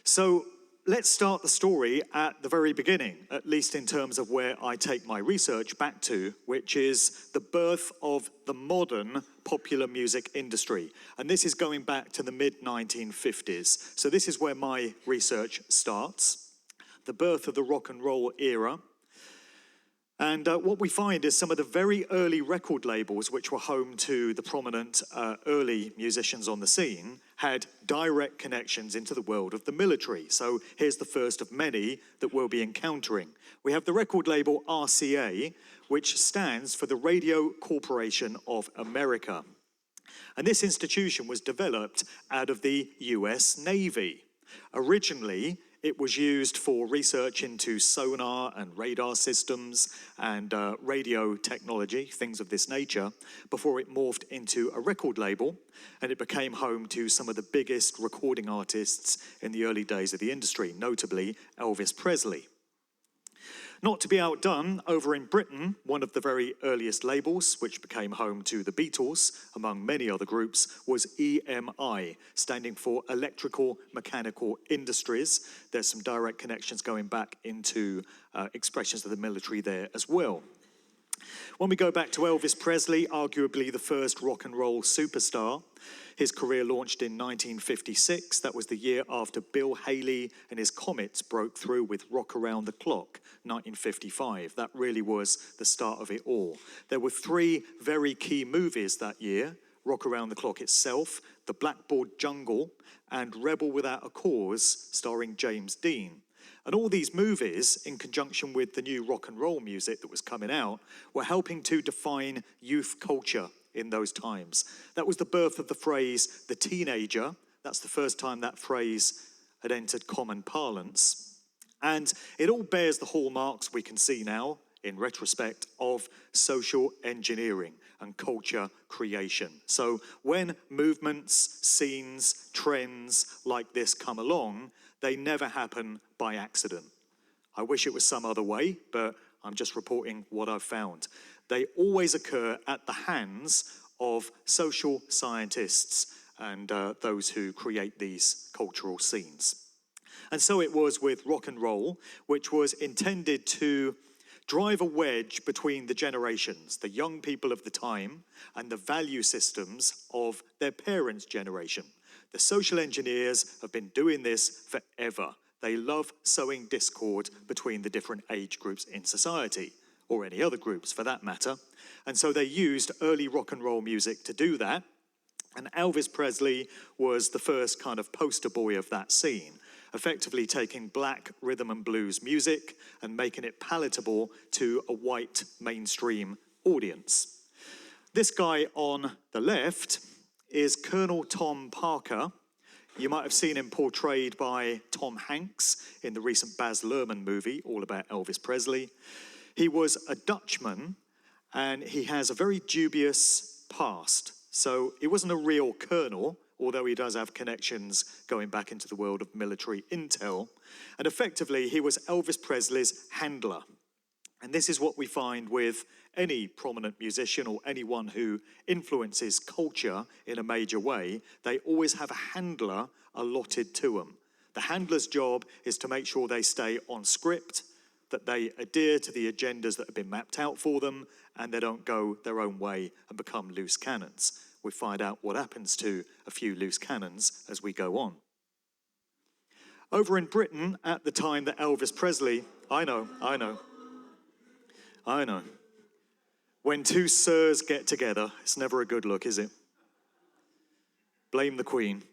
So let's start the story at the very beginning, at least in terms of where I take my research back to, which is the birth of the modern popular music industry. And this is going back to the mid-1950s. So this is where my research starts, the birth of the rock and roll era. And what we find is some of the very early record labels, which were home to the prominent early musicians on the scene, had direct connections into the world of the military. So here's the first of many that we'll be encountering. We have the record label RCA, which stands for the Radio Corporation of America. And this institution was developed out of the US Navy. Originally, it was used for research into sonar and radar systems and radio technology, things of this nature, before it morphed into a record label, and it became home to some of the biggest recording artists in the early days of the industry, notably Elvis Presley. Not to be outdone, over in Britain, one of the very earliest labels, which became home to the Beatles, among many other groups, was EMI, standing for Electrical Mechanical Industries. There's some direct connections going back into expressions of the military there as well. When we go back to Elvis Presley, arguably the first rock and roll superstar, his career launched in 1956. That was the year after Bill Haley and his Comets broke through with Rock Around the Clock, 1955. That really was the start of it all. There were three very key movies that year: Rock Around the Clock itself, The Blackboard Jungle, and Rebel Without a Cause, starring James Dean. And all these movies, in conjunction with the new rock and roll music that was coming out, were helping to define youth culture in those times. That was the birth of the phrase, the teenager. That's the first time that phrase had entered common parlance. And it all bears the hallmarks we can see now, in retrospect, of social engineering and culture creation. So when movements, scenes, trends like this come along, they never happen by accident. I wish it was some other way, but I'm just reporting what I've found. They always occur at the hands of social scientists and those who create these cultural scenes. And so it was with rock and roll, which was intended to drive a wedge between the generations, the young people of the time, and the value systems of their parents' generation. The social engineers have been doing this forever. They love sowing discord between the different age groups in society, or any other groups for that matter. And so they used early rock and roll music to do that. And Elvis Presley was the first kind of poster boy of that scene, effectively taking black rhythm and blues music and making it palatable to a white mainstream audience. This guy on the left is Colonel Tom Parker. You might have seen him portrayed by Tom Hanks in the recent Baz Luhrmann movie, all about Elvis Presley. He was a Dutchman, and he has a very dubious past. So he wasn't a real colonel, although he does have connections going back into the world of military intel. And effectively, he was Elvis Presley's handler. And this is what we find with any prominent musician or anyone who influences culture in a major way. They always have a handler allotted to them. The handler's job is to make sure they stay on script, that they adhere to the agendas that have been mapped out for them, and they don't go their own way and become loose cannons. We find out what happens to a few loose cannons as we go on. Over in Britain, at the time that Elvis Presley, I know. When two sirs get together, it's never a good look, is it? Blame the Queen.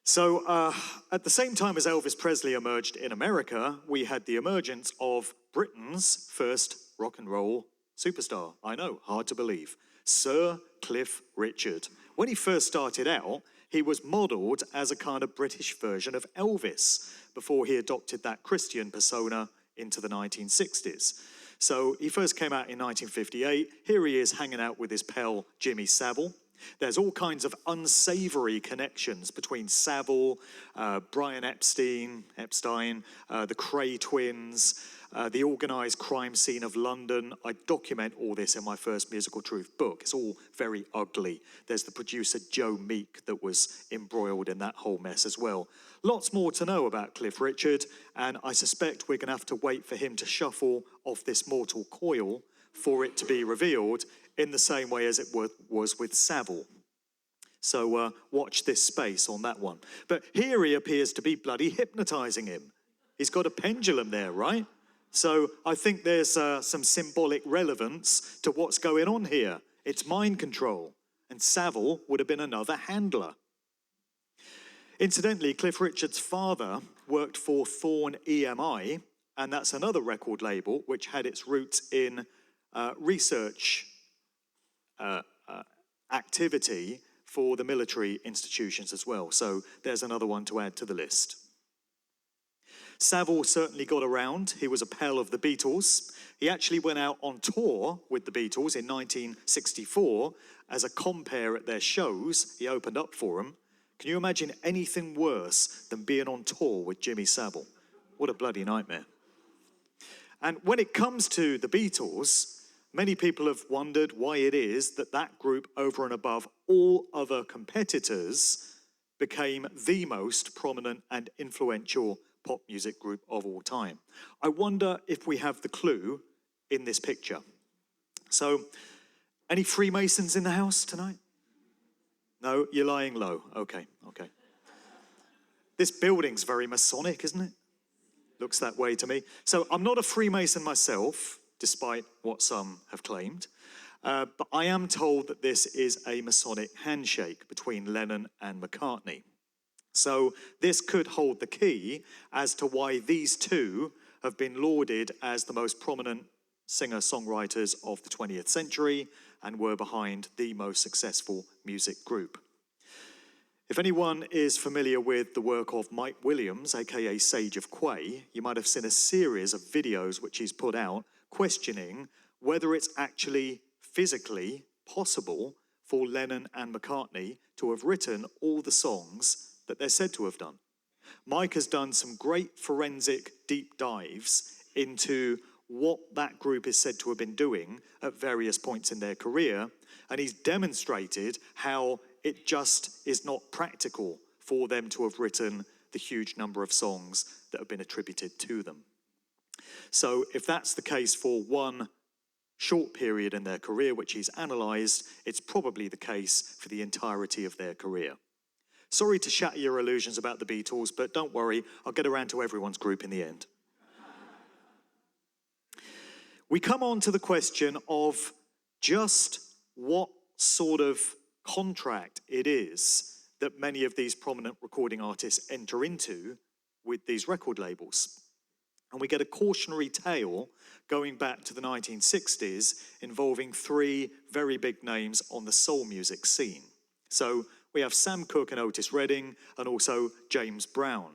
So at the same time as Elvis Presley emerged in America, we had the emergence of Britain's first rock and roll superstar. I know, hard to believe. Sir Cliff Richard. When he first started out, he was modelled as a kind of British version of Elvis before he adopted that Christian persona into the 1960s. So he first came out in 1958. Here he is hanging out with his pal Jimmy Savile. There's all kinds of unsavory connections between Savile, Brian Epstein, the Cray twins, the organised crime scene of London. I document all this in my first Musical Truth book. It's all very ugly. There's the producer Joe Meek that was embroiled in that whole mess as well. Lots more to know about Cliff Richard, and I suspect we're going to have to wait for him to shuffle off this mortal coil for it to be revealed, in the same way as it was with Savile. So watch this space on that one. But here he appears to be bloody hypnotising him. He's got a pendulum there, right? So I think there's some symbolic relevance to what's going on here. It's mind control. And Savile would have been another handler. Incidentally, Cliff Richard's father worked for Thorn EMI, and that's another record label which had its roots in research activity for the military institutions as well. So there's another one to add to the list. Savile certainly got around. He was a pal of the Beatles. He actually went out on tour with the Beatles in 1964 as a compere at their shows. He opened up for them. Can you imagine anything worse than being on tour with Jimmy Savile? What a bloody nightmare. And when it comes to the Beatles, many people have wondered why it is that that group, over and above all other competitors, became the most prominent and influential pop music group of all time. I wonder if we have the clue in this picture. So, any Freemasons in the house tonight? No, you're lying low. Okay. This building's very Masonic, isn't it? Looks that way to me. So I'm not a Freemason myself, despite what some have claimed. But I am told that this is a Masonic handshake between Lennon and McCartney. So this could hold the key as to why these two have been lauded as the most prominent singer-songwriters of the 20th century and were behind the most successful music group. If anyone is familiar with the work of Mike Williams, aka Sage of Quay, you might have seen a series of videos which he's put out questioning whether it's actually physically possible for Lennon and McCartney to have written all the songs that they're said to have done. Mike has done some great forensic deep dives into what that group is said to have been doing at various points in their career, and he's demonstrated how it just is not practical for them to have written the huge number of songs that have been attributed to them. So if that's the case for one short period in their career, which he's analysed, it's probably the case for the entirety of their career. Sorry to shatter your illusions about the Beatles, but don't worry, I'll get around to everyone's group in the end. We come on to the question of just what sort of contract it is that many of these prominent recording artists enter into with these record labels. And we get a cautionary tale going back to the 1960s involving three very big names on the soul music scene. So we have Sam Cooke and Otis Redding, and also James Brown.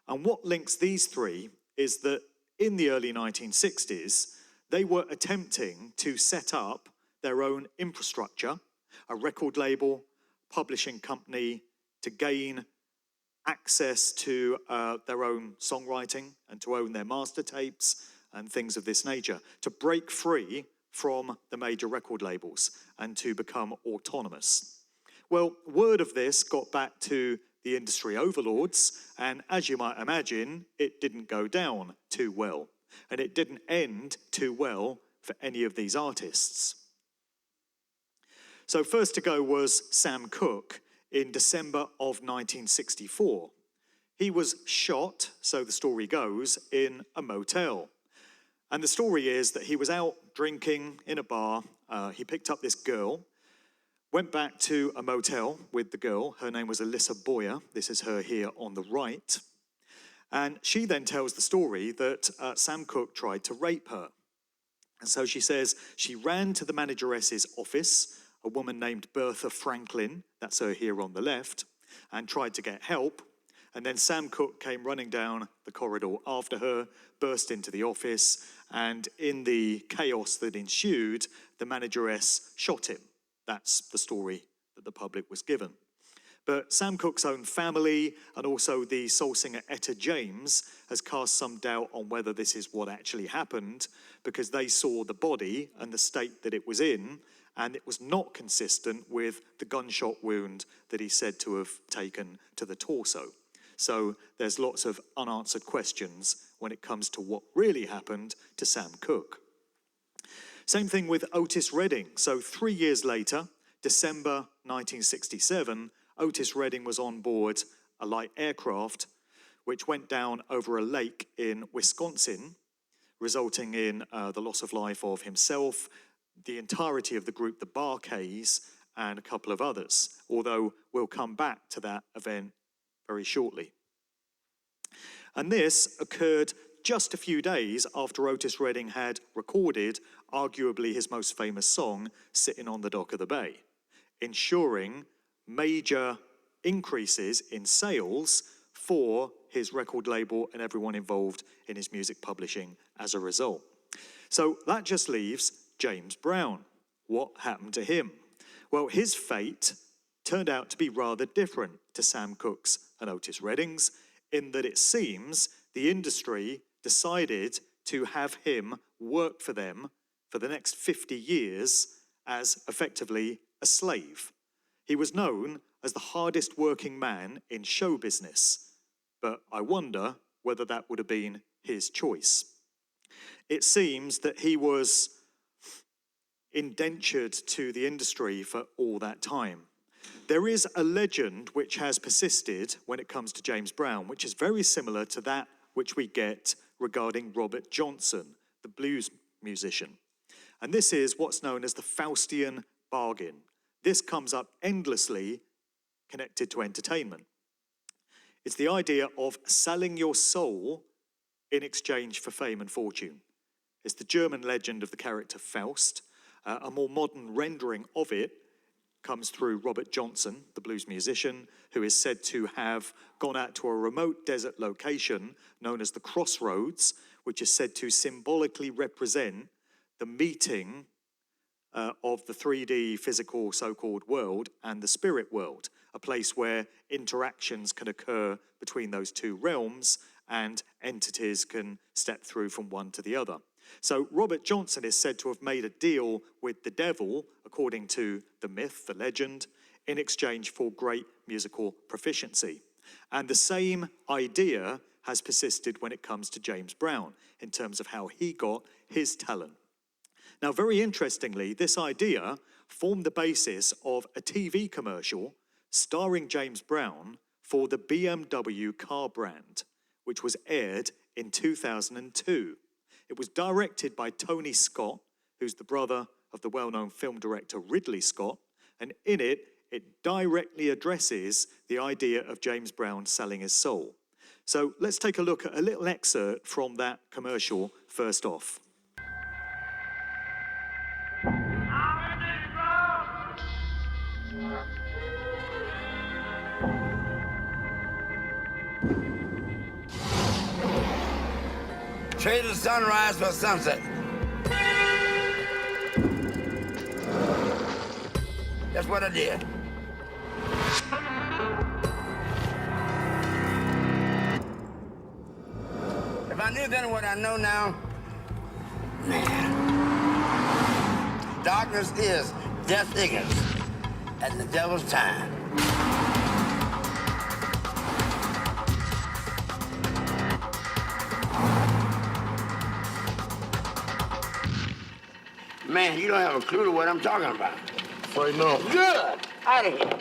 And what links these three is that in the early 1960s, they were attempting to set up their own infrastructure, a record label, publishing company, to gain access to their own songwriting and to own their master tapes and things of this nature, to break free from the major record labels and to become autonomous. Well, word of this got back to the industry overlords, and as you might imagine, it didn't go down too well. And it didn't end too well for any of these artists. So first to go was Sam Cooke in December of 1964. He was shot, so the story goes, in a motel. And the story is that he was out drinking in a bar. He picked up this girl, went back to a motel with the girl. Her name was Alyssa Boyer. This is her here on the right. And she then tells the story that Sam Cooke tried to rape her. And so she says she ran to the manageress's office, a woman named Bertha Franklin, that's her here on the left, and tried to get help. And then Sam Cooke came running down the corridor after her, burst into the office, and in the chaos that ensued, the manageress shot him. That's the story that the public was given. But Sam Cooke's own family and also the soul singer Etta James has cast some doubt on whether this is what actually happened, because they saw the body and the state that it was in, and it was not consistent with the gunshot wound that he's said to have taken to the torso. So there's lots of unanswered questions when it comes to what really happened to Sam Cooke. Same thing with Otis Redding. So 3 years later, December 1967, Otis Redding was on board a light aircraft which went down over a lake in Wisconsin, resulting in the loss of life of himself, the entirety of the group, the Barkays, and a couple of others, although we'll come back to that event very shortly. And this occurred just a few days after Otis Redding had recorded arguably his most famous song, Sitting on the Dock of the Bay, ensuring major increases in sales for his record label and everyone involved in his music publishing as a result. So that just leaves James Brown. What happened to him? Well, his fate turned out to be rather different to Sam Cooke's and Otis Redding's, in that it seems the industry decided to have him work for them for the next 50 years as effectively a slave. He was known as the hardest working man in show business, but I wonder whether that would have been his choice. It seems that he was indentured to the industry for all that time. There is a legend which has persisted when it comes to James Brown, which is very similar to that which we get regarding Robert Johnson, the blues musician. And this is what's known as the Faustian bargain. This comes up endlessly connected to entertainment. It's the idea of selling your soul in exchange for fame and fortune. It's the German legend of the character Faust. A more modern rendering of it comes through Robert Johnson, the blues musician, who is said to have gone out to a remote desert location known as the Crossroads, which is said to symbolically represent the meeting of the 3D physical so-called world and the spirit world, a place where interactions can occur between those two realms and entities can step through from one to the other. So Robert Johnson is said to have made a deal with the devil, according to the myth, the legend, in exchange for great musical proficiency. And the same idea has persisted when it comes to James Brown, in terms of how he got his talent. Now, very interestingly, this idea formed the basis of a TV commercial starring James Brown for the BMW car brand, which was aired in 2002. It was directed by Tony Scott, who's the brother of the well-known film director Ridley Scott, and in it, it directly addresses the idea of James Brown selling his soul. So let's take a look at a little excerpt from that commercial first off. Trade the sunrise for sunset. That's what I did. If I knew then what I know now, man. Darkness is death ignorance and the devil's time. Man, you don't have a clue to what I'm talking about. Right now. Good. Out of here.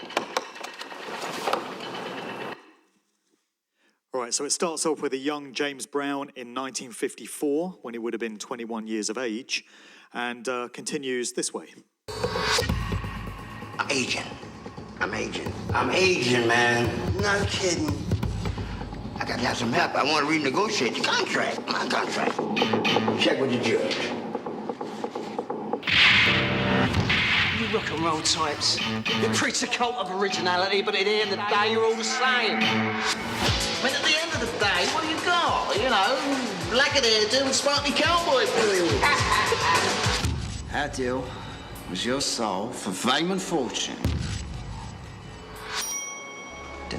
All right, so it starts off with a young James Brown in 1954, when he would have been 21 years of age, and continues this way. I'm aging. I'm aging, man. Not kidding. I got to have some help. I want to renegotiate the contract, my contract. Check with the judge. You rock and roll types. You preach a cult of originality, but at the end of the day, you're all the same. But at the end of the day, what do you got? You know, black and hairdo and sparkly cowboy boots. That deal was your soul for fame and fortune.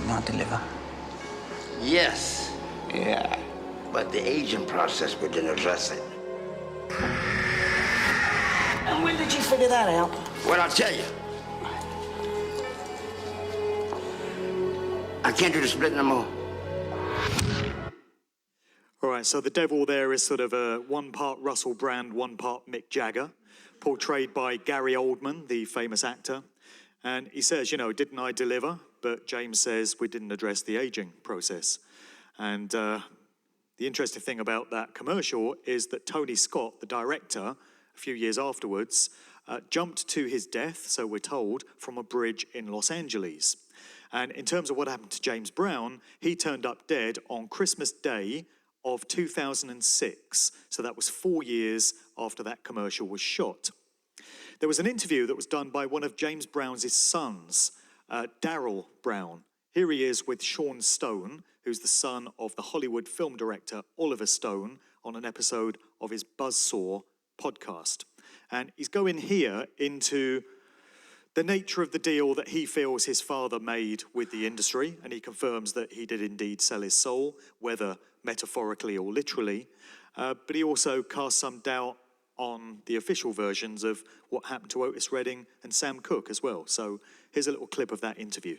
not deliver? Yes. Yeah. But the aging process we didn't address it. And when did you figure that out? Well, I'll tell you. I can't do the split no more. All right, so the devil there is sort of a one part Russell Brand, one part Mick Jagger, portrayed by Gary Oldman, the famous actor. And he says, you know, didn't I deliver? But James says we didn't address the aging process. And the interesting thing about that commercial is that Tony Scott, the director, a few years afterwards, jumped to his death, so we're told, from a bridge in Los Angeles. And in terms of what happened to James Brown, he turned up dead on Christmas Day of 2006. So that was 4 years after that commercial was shot. There was an interview that was done by one of James Brown's sons, Darryl Brown. Here he is with Sean Stone, who's the son of the Hollywood film director Oliver Stone, on an episode of his Buzzsaw podcast. And he's going here into the nature of the deal that he feels his father made with the industry, and he confirms that he did indeed sell his soul, whether metaphorically or literally. But he also casts some doubt on the official versions of what happened to Otis Redding and Sam Cooke as well. So here's a little clip of that interview.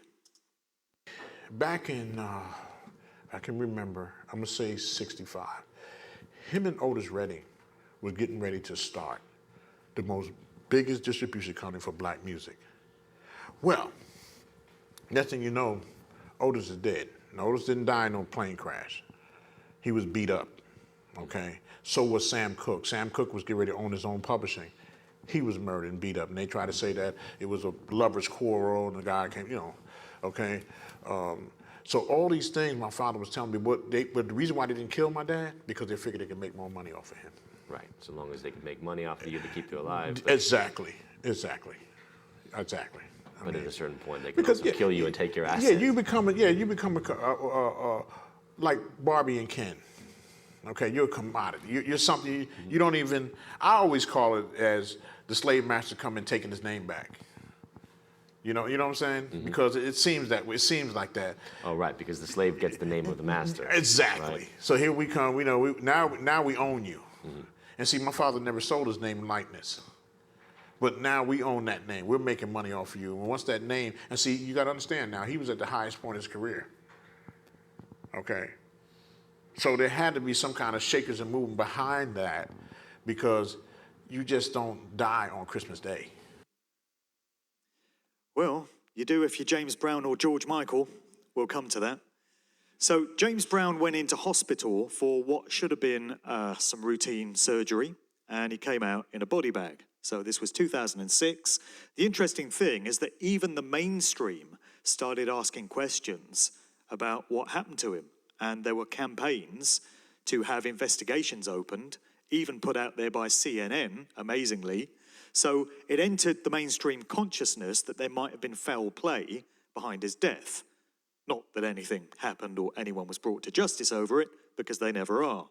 Back in, I can remember, I'm gonna say 65, him and Otis Redding were getting ready to start the most biggest distribution company for black music. Well, next thing you know, Otis is dead. And Otis didn't die in no plane crash. He was beat up, okay? So was Sam Cooke. Sam Cooke was getting ready to own his own publishing. He was murdered and beat up, and they tried to say that it was a lover's quarrel, and the guy came, you know, okay? So all these things my father was telling me, but the reason why they didn't kill my dad, because they figured they could make more money off of him. Right, so long as they could make money off of you to keep you alive. Exactly. But at a certain point, they can also kill you and take your assets. Yeah, you become like Barbie and Ken. Okay, you're a commodity. You're something you don't even. I always call it as the slave master coming and taking his name back. You know what I'm saying? Mm-hmm. Because it seems that way. It seems like that. Oh, right, because the slave gets the name of the master. Exactly. Right? So here we come. Now we own you. Mm-hmm. And see, my father never sold his name and likeness. But now we own that name. We're making money off of you. And once that name, and see, you got to understand now, he was at the highest point of his career. Okay? So there had to be some kind of shakers and movement behind that, because you just don't die on Christmas Day. Well, you do if you're James Brown or George Michael. We'll come to that. So James Brown went into hospital for what should have been some routine surgery, and he came out in a body bag. So this was 2006. The interesting thing is that even the mainstream started asking questions about what happened to him. And there were campaigns to have investigations opened, even put out there by CNN, amazingly. So it entered the mainstream consciousness that there might have been foul play behind his death. Not that anything happened or anyone was brought to justice over it, because they never are.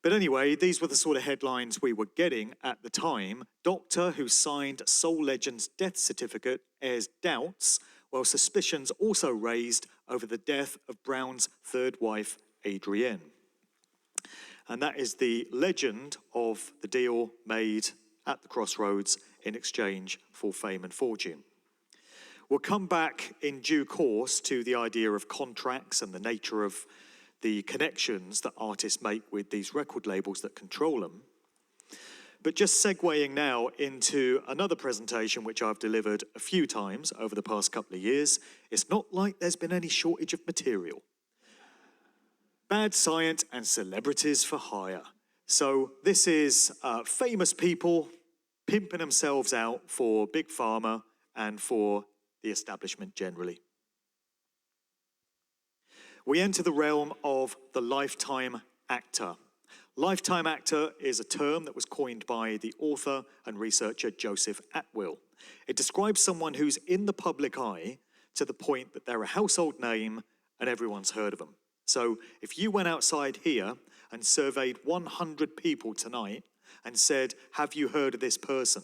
But anyway, these were the sort of headlines we were getting at the time. Doctor who signed Soul Legend's death certificate airs doubts, while suspicions also raised over the death of Brown's third wife, Adrienne. And that is the legend of the deal made at the crossroads in exchange for fame and fortune. We'll come back in due course to the idea of contracts and the nature of the connections that artists make with these record labels that control them. But just segueing now into another presentation which I've delivered a few times over the past couple of years, it's not like there's been any shortage of material. Bad Science and Celebrities for Hire. So this is famous people pimping themselves out for Big Pharma and for the establishment generally. We enter the realm of the lifetime actor. Lifetime actor is a term that was coined by the author and researcher Joseph Atwill. It describes someone who's in the public eye to the point that they're a household name and everyone's heard of them. So if you went outside here and surveyed 100 people tonight and said, have you heard of this person?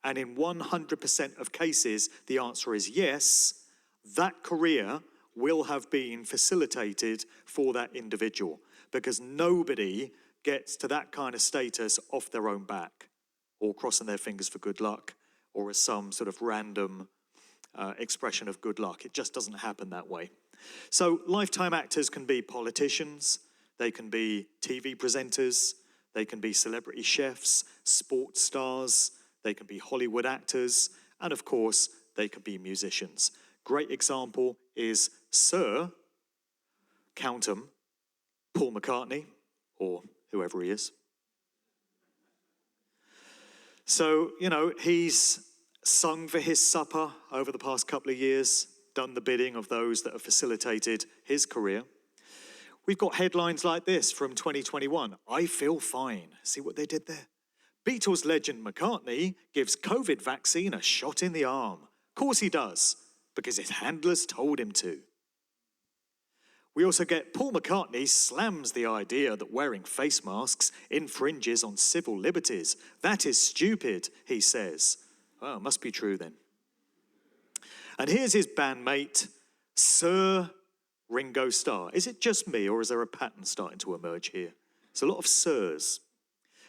And in 100% of cases, the answer is yes, that career will have been facilitated for that individual, because nobody gets to that kind of status off their own back, or crossing their fingers for good luck, or as some sort of random expression of good luck. It just doesn't happen that way. So lifetime actors can be politicians, they can be TV presenters, they can be celebrity chefs, sports stars, they can be Hollywood actors, and of course, they can be musicians. Great example is Sir, count 'em, Paul McCartney, or whoever he is. So, you know, he's sung for his supper over the past couple of years, done the bidding of those that have facilitated his career. We've got headlines like this from 2021. I feel fine. See what they did there? Beatles legend McCartney gives COVID vaccine a shot in the arm. Of course he does, because his handlers told him to. We also get Paul McCartney slams the idea that wearing face masks infringes on civil liberties. That is stupid, he says. Well, must be true then. And here's his bandmate, Sir Ringo Starr. Is it just me, or is there a pattern starting to emerge here? It's a lot of sirs.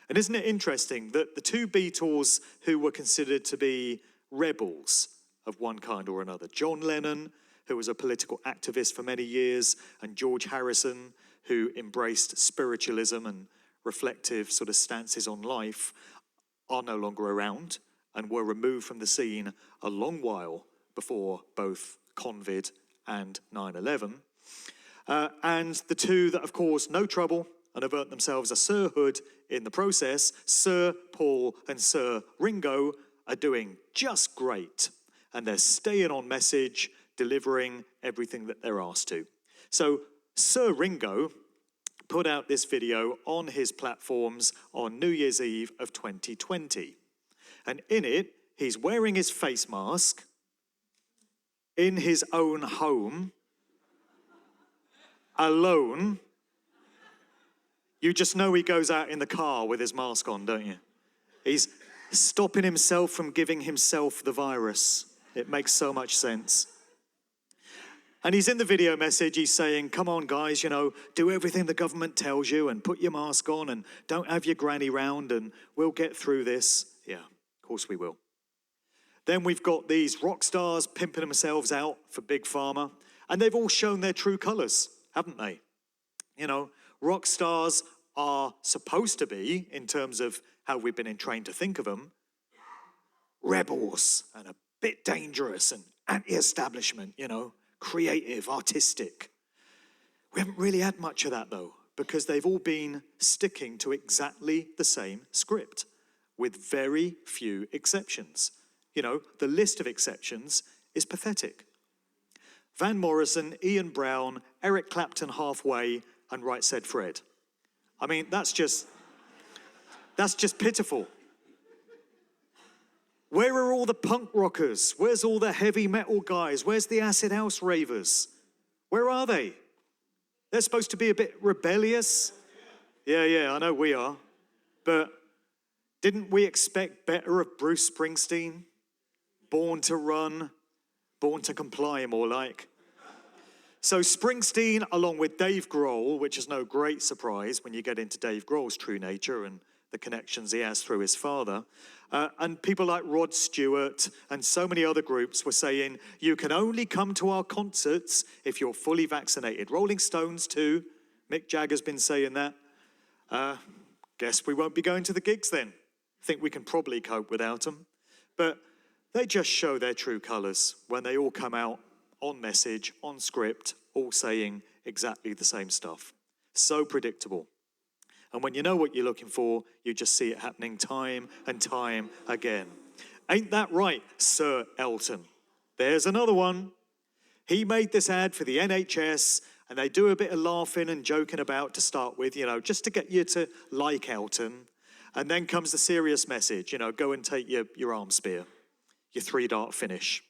And isn't it interesting that the two Beatles who were considered to be rebels of one kind or another, John Lennon, who was a political activist for many years, and George Harrison, who embraced spiritualism and reflective sort of stances on life, are no longer around and were removed from the scene a long while before both COVID and 9/11. And the two that have caused no trouble and have earned themselves a sirhood in the process, Sir Paul and Sir Ringo, are doing just great. And they're staying on message, delivering everything that they're asked to. So Sir Ringo put out this video on his platforms on New Year's Eve of 2020. And in it, he's wearing his face mask in his own home, alone. You just know he goes out in the car with his mask on, don't you? He's stopping himself from giving himself the virus. It makes so much sense. And he's in the video message, he's saying, come on guys, you know, do everything the government tells you and put your mask on and don't have your granny round and we'll get through this. Yeah, of course we will. Then we've got these rock stars pimping themselves out for Big Pharma, and they've all shown their true colours, haven't they? You know, rock stars are supposed to be, in terms of how we've been trained to think of them, rebels and a bit dangerous and anti-establishment, you know, creative, artistic. We haven't really had much of that though, because they've all been sticking to exactly the same script, with very few exceptions. You know, the list of exceptions is pathetic. Van Morrison, Ian Brown, Eric Clapton halfway, and Right Said Fred. I mean, that's just pitiful. Where are all the punk rockers? Where's all the heavy metal guys? Where's the acid house ravers? Where are they? They're supposed to be a bit rebellious. Yeah, I know we are. But didn't we expect better of Bruce Springsteen? Born to run, born to comply, more like. So Springsteen, along with Dave Grohl, which is no great surprise when you get into Dave Grohl's true nature and the connections he has through his father, and people like Rod Stewart and so many other groups were saying, you can only come to our concerts if you're fully vaccinated. Rolling Stones too, Mick Jagger's been saying that. Guess we won't be going to the gigs then. Think we can probably cope without them. But they just show their true colours when they all come out on message, on script, all saying exactly the same stuff. So predictable. And when you know what you're looking for, you just see it happening time and time again. Ain't that right, Sir Elton? There's another one. He made this ad for the NHS, and they do a bit of laughing and joking about to start with, you know, just to get you to like Elton. And then comes the serious message, you know, go and take your arm spear, your 3-dart finish.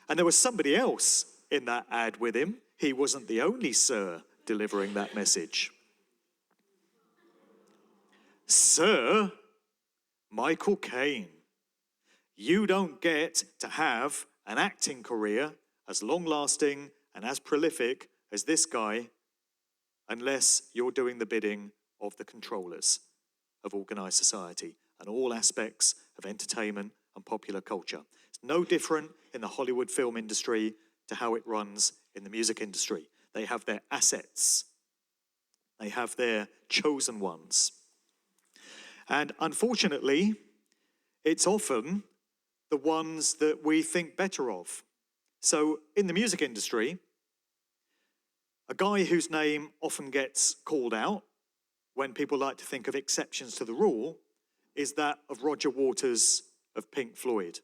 And there was somebody else in that ad with him. He wasn't the only Sir delivering that message. Sir Michael Caine, you don't get to have an acting career as long-lasting and as prolific as this guy unless you're doing the bidding of the controllers of organized society and all aspects of entertainment and popular culture. It's no different in the Hollywood film industry to how it runs in the music industry. They have their assets. They have their chosen ones. And unfortunately, it's often the ones that we think better of. So in the music industry, a guy whose name often gets called out when people like to think of exceptions to the rule is that of Roger Waters of Pink Floyd.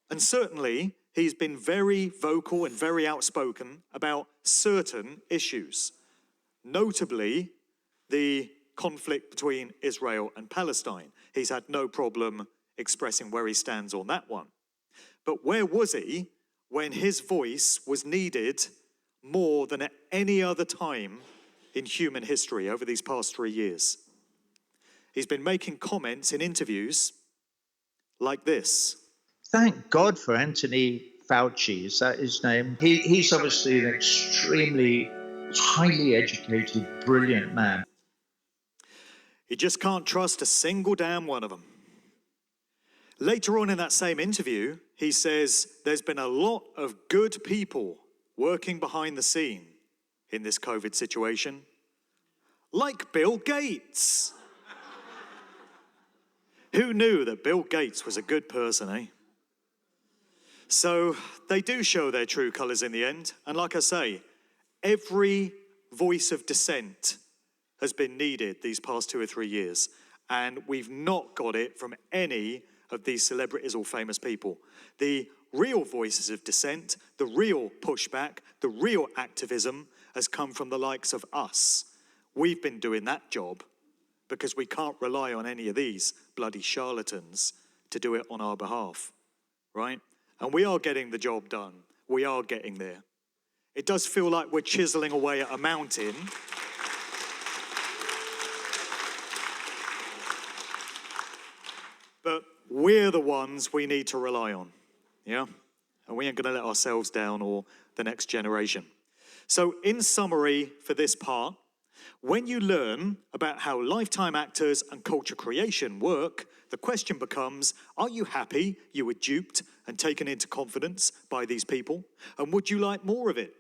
And certainly, he's been very vocal and very outspoken about certain issues, notably the conflict between Israel and Palestine. He's had no problem expressing where he stands on that one. But where was he when his voice was needed more than at any other time in human history over these past 3 years? He's been making comments in interviews like this. Thank God for Anthony Fauci, is that his name? He's obviously an extremely highly educated, brilliant man. He just can't trust a single damn one of them. Later on in that same interview, he says there's been a lot of good people working behind the scene in this COVID situation, like Bill Gates. Who knew that Bill Gates was a good person, eh? So they do show their true colours in the end. And like I say, every voice of dissent has been needed these past 2 or 3 years. And we've not got it from any of these celebrities or famous people. The real voices of dissent, the real pushback, the real activism has come from the likes of us. We've been doing that job because we can't rely on any of these bloody charlatans to do it on our behalf, right? And we are getting the job done. We are getting there. It does feel like we're chiseling away at a mountain. But we're the ones we need to rely on, yeah? And we ain't gonna let ourselves down or the next generation. So in summary for this part, when you learn about how lifetime actors and culture creation work, the question becomes, are you happy you were duped and taken into confidence by these people? And would you like more of it?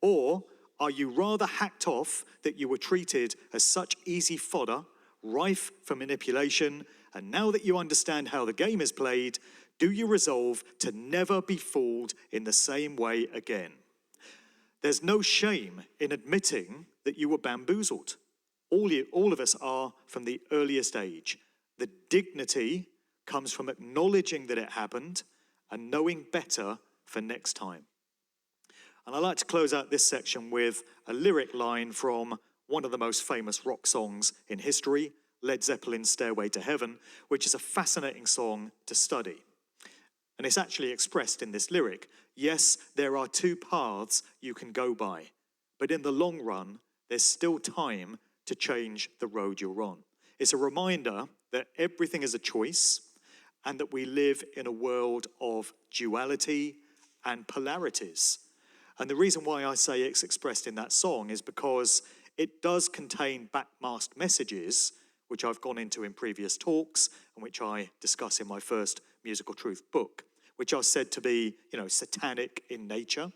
Or are you rather hacked off that you were treated as such easy fodder, rife for manipulation, and now that you understand how the game is played, do you resolve to never be fooled in the same way again? There's no shame in admitting that you were bamboozled. All of us are from the earliest age. The dignity comes from acknowledging that it happened and knowing better for next time. And I like to close out this section with a lyric line from one of the most famous rock songs in history, Led Zeppelin's Stairway to Heaven, which is a fascinating song to study. And it's actually expressed in this lyric. Yes, there are 2 paths you can go by, but in the long run, there's still time to change the road you're on. It's a reminder that everything is a choice and that we live in a world of duality and polarities. And the reason why I say it's expressed in that song is because it does contain backmasked messages, which I've gone into in previous talks and which I discuss in my first Musical Truth book, which are said to be, satanic in nature.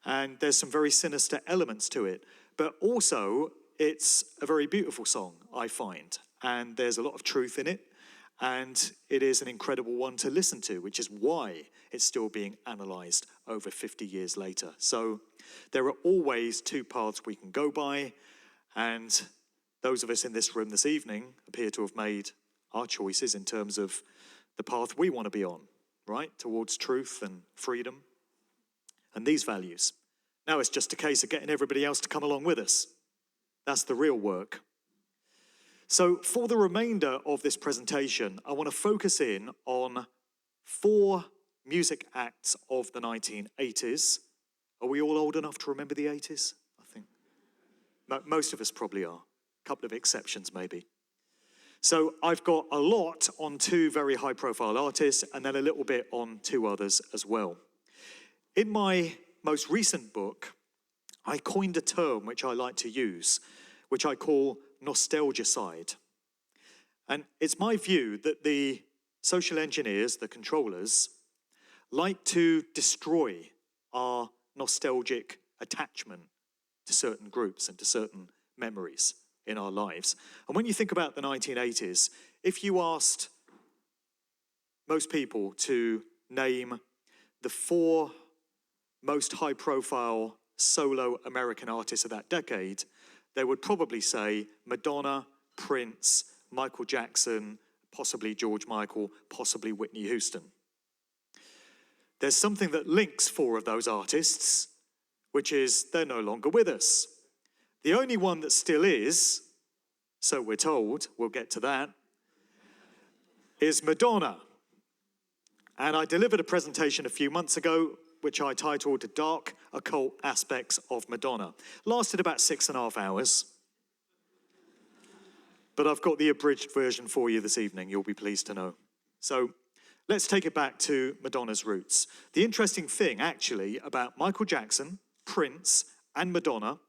And there's some very sinister elements to it. But also, it's a very beautiful song, I find. And there's a lot of truth in it. And it is an incredible one to listen to, which is why it's still being analysed over 50 years later. So there are always 2 paths we can go by. And those of us in this room this evening appear to have made our choices in terms of the path we want to be on, right? Towards truth and freedom and these values. Now it's just a case of getting everybody else to come along with us. That's the real work. So for the remainder of this presentation, I want to focus in on 4 music acts of the 1980s. Are we all old enough to remember the 80s? I think most of us probably are. A couple of exceptions maybe. So I've got a lot on 2 very high-profile artists and then a little bit on 2 others as well. In my most recent book, I coined a term which I like to use, which I call nostalgicide. And it's my view that the social engineers, the controllers, like to destroy our nostalgic attachment to certain groups and to certain memories in our lives. And when you think about the 1980s, if you asked most people to name the 4 most high-profile solo American artists of that decade, they would probably say Madonna, Prince, Michael Jackson, possibly George Michael, possibly Whitney Houston. There's something that links 4 of those artists, which is they're no longer with us. The only one that still is, so we're told, we'll get to that, is Madonna. And I delivered a presentation a few months ago, which I titled Dark Occult Aspects of Madonna. Lasted about 6.5 hours. But I've got the abridged version for you this evening, you'll be pleased to know. So let's take it back to Madonna's roots. The interesting thing, actually, about Michael Jackson, Prince, and Madonna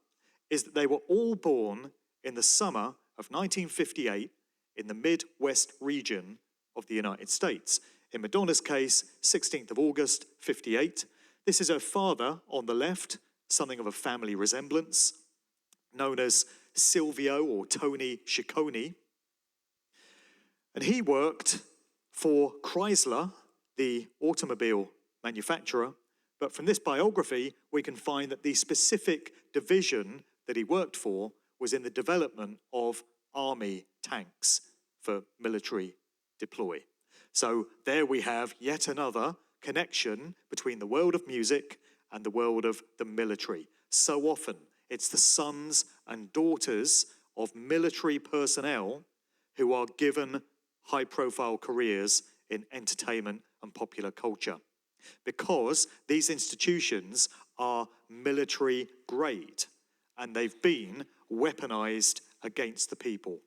is that they were all born in the summer of 1958 in the Midwest region of the United States. In Madonna's case, 16th of August, 58. This is her father on the left, something of a family resemblance, known as Silvio or Tony Ciccone. And he worked for Chrysler, the automobile manufacturer. But from this biography, we can find that the specific division that he worked for was in the development of army tanks for military deploy. So there we have yet another connection between the world of music and the world of the military. So often, it's the sons and daughters of military personnel who are given high-profile careers in entertainment and popular culture, because these institutions are military grade and they've been weaponized against the people.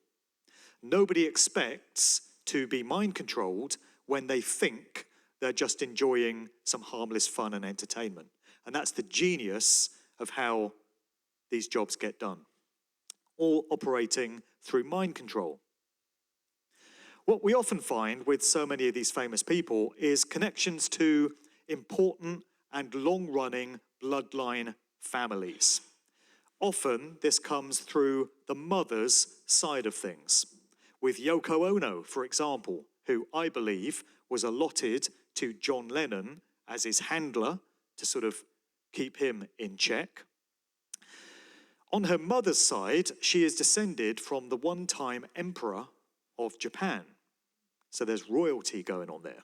Nobody expects to be mind controlled when they think they're just enjoying some harmless fun and entertainment. And that's the genius of how these jobs get done, all operating through mind control. What we often find with so many of these famous people is connections to important and long-running bloodline families. Often this comes through the mother's side of things. With Yoko Ono, for example, who I believe was allotted to John Lennon as his handler to sort of keep him in check. On her mother's side, she is descended from the one-time emperor of Japan. So there's royalty going on there.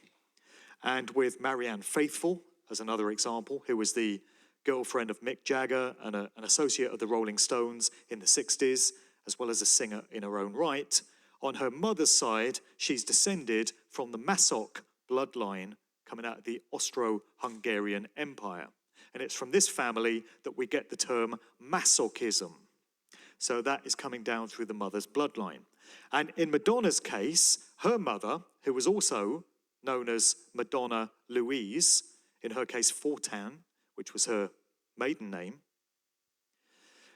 And with Marianne Faithfull, as another example, who was the girlfriend of Mick Jagger and an associate of the Rolling Stones in the 60s, as well as a singer in her own right. On her mother's side, she's descended from the Masok bloodline coming out of the Austro-Hungarian Empire. And it's from this family that we get the term Masochism. So that is coming down through the mother's bloodline. And in Madonna's case, her mother, who was also known as Madonna Louise, in her case Fortan, which was her maiden name,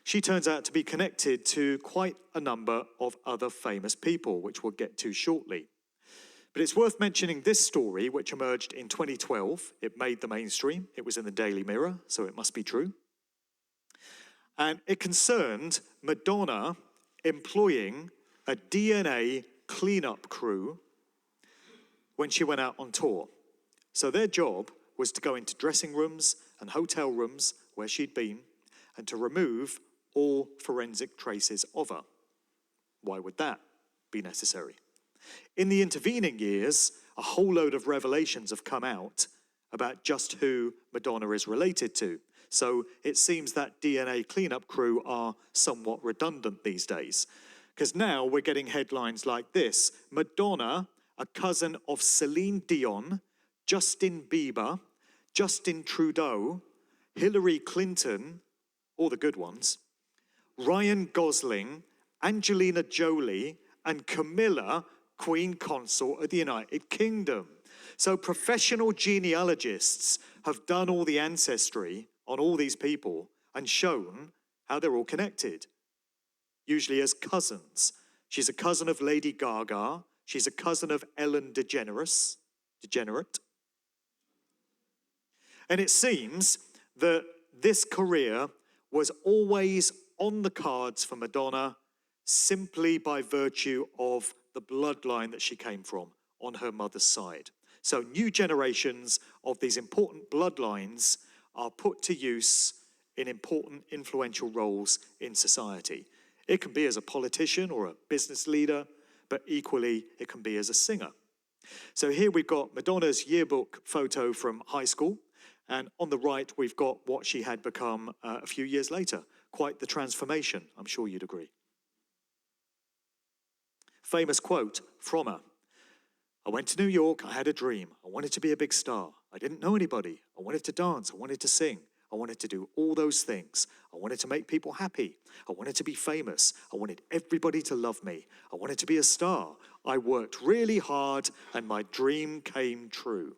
she turns out to be connected to quite a number of other famous people, which we'll get to shortly. But it's worth mentioning this story, which emerged in 2012. It made the mainstream. It was in the Daily Mirror, so it must be true. And it concerned Madonna employing a DNA cleanup crew when she went out on tour. So their job was to go into dressing rooms and hotel rooms where she'd been and to remove all forensic traces of her. Why would that be necessary? In the intervening years, a whole load of revelations have come out about just who Madonna is related to. So it seems that DNA cleanup crew are somewhat redundant these days. Because now we're getting headlines like this: Madonna, a cousin of Celine Dion, Justin Bieber, Justin Trudeau, Hillary Clinton, all the good ones, Ryan Gosling, Angelina Jolie, and Camilla, Queen Consort of the United Kingdom. So professional genealogists have done all the ancestry on all these people and shown how they're all connected, usually as cousins. She's a cousin of Lady Gaga. She's a cousin of Ellen DeGeneres, Degenerate. And it seems that this career was always on the cards for Madonna simply by virtue of the bloodline that she came from on her mother's side. So new generations of these important bloodlines are put to use in important influential roles in society. It can be as a politician or a business leader, but equally it can be as a singer. So here we've got Madonna's yearbook photo from high school, and on the right we've got what she had become a few years later. Quite the transformation, I'm sure you'd agree. Famous quote from her. I went to New York, I had a dream. I wanted to be a big star. I didn't know anybody. I wanted to dance, I wanted to sing. I wanted to do all those things. I wanted to make people happy. I wanted to be famous. I wanted everybody to love me. I wanted to be a star. I worked really hard and my dream came true.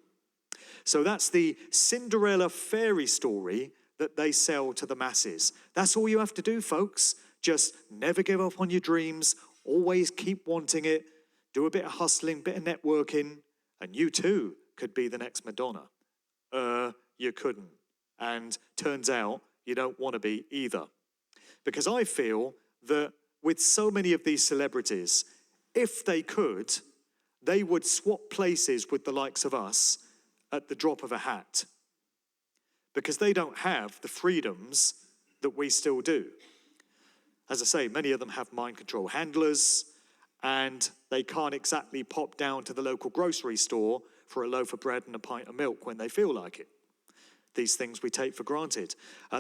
So that's the Cinderella fairy story that they sell to the masses. That's all you have to do, folks. Just never give up on your dreams. Always keep wanting it. Do a bit of hustling, bit of networking, and you too could be the next Madonna. You couldn't. And turns out you don't want to be either. Because I feel that with so many of these celebrities, if they could, they would swap places with the likes of us at the drop of a hat. Because they don't have the freedoms that we still do. As I say, many of them have mind control handlers, and they can't exactly pop down to the local grocery store for a loaf of bread and a pint of milk when they feel like it. These things we take for granted.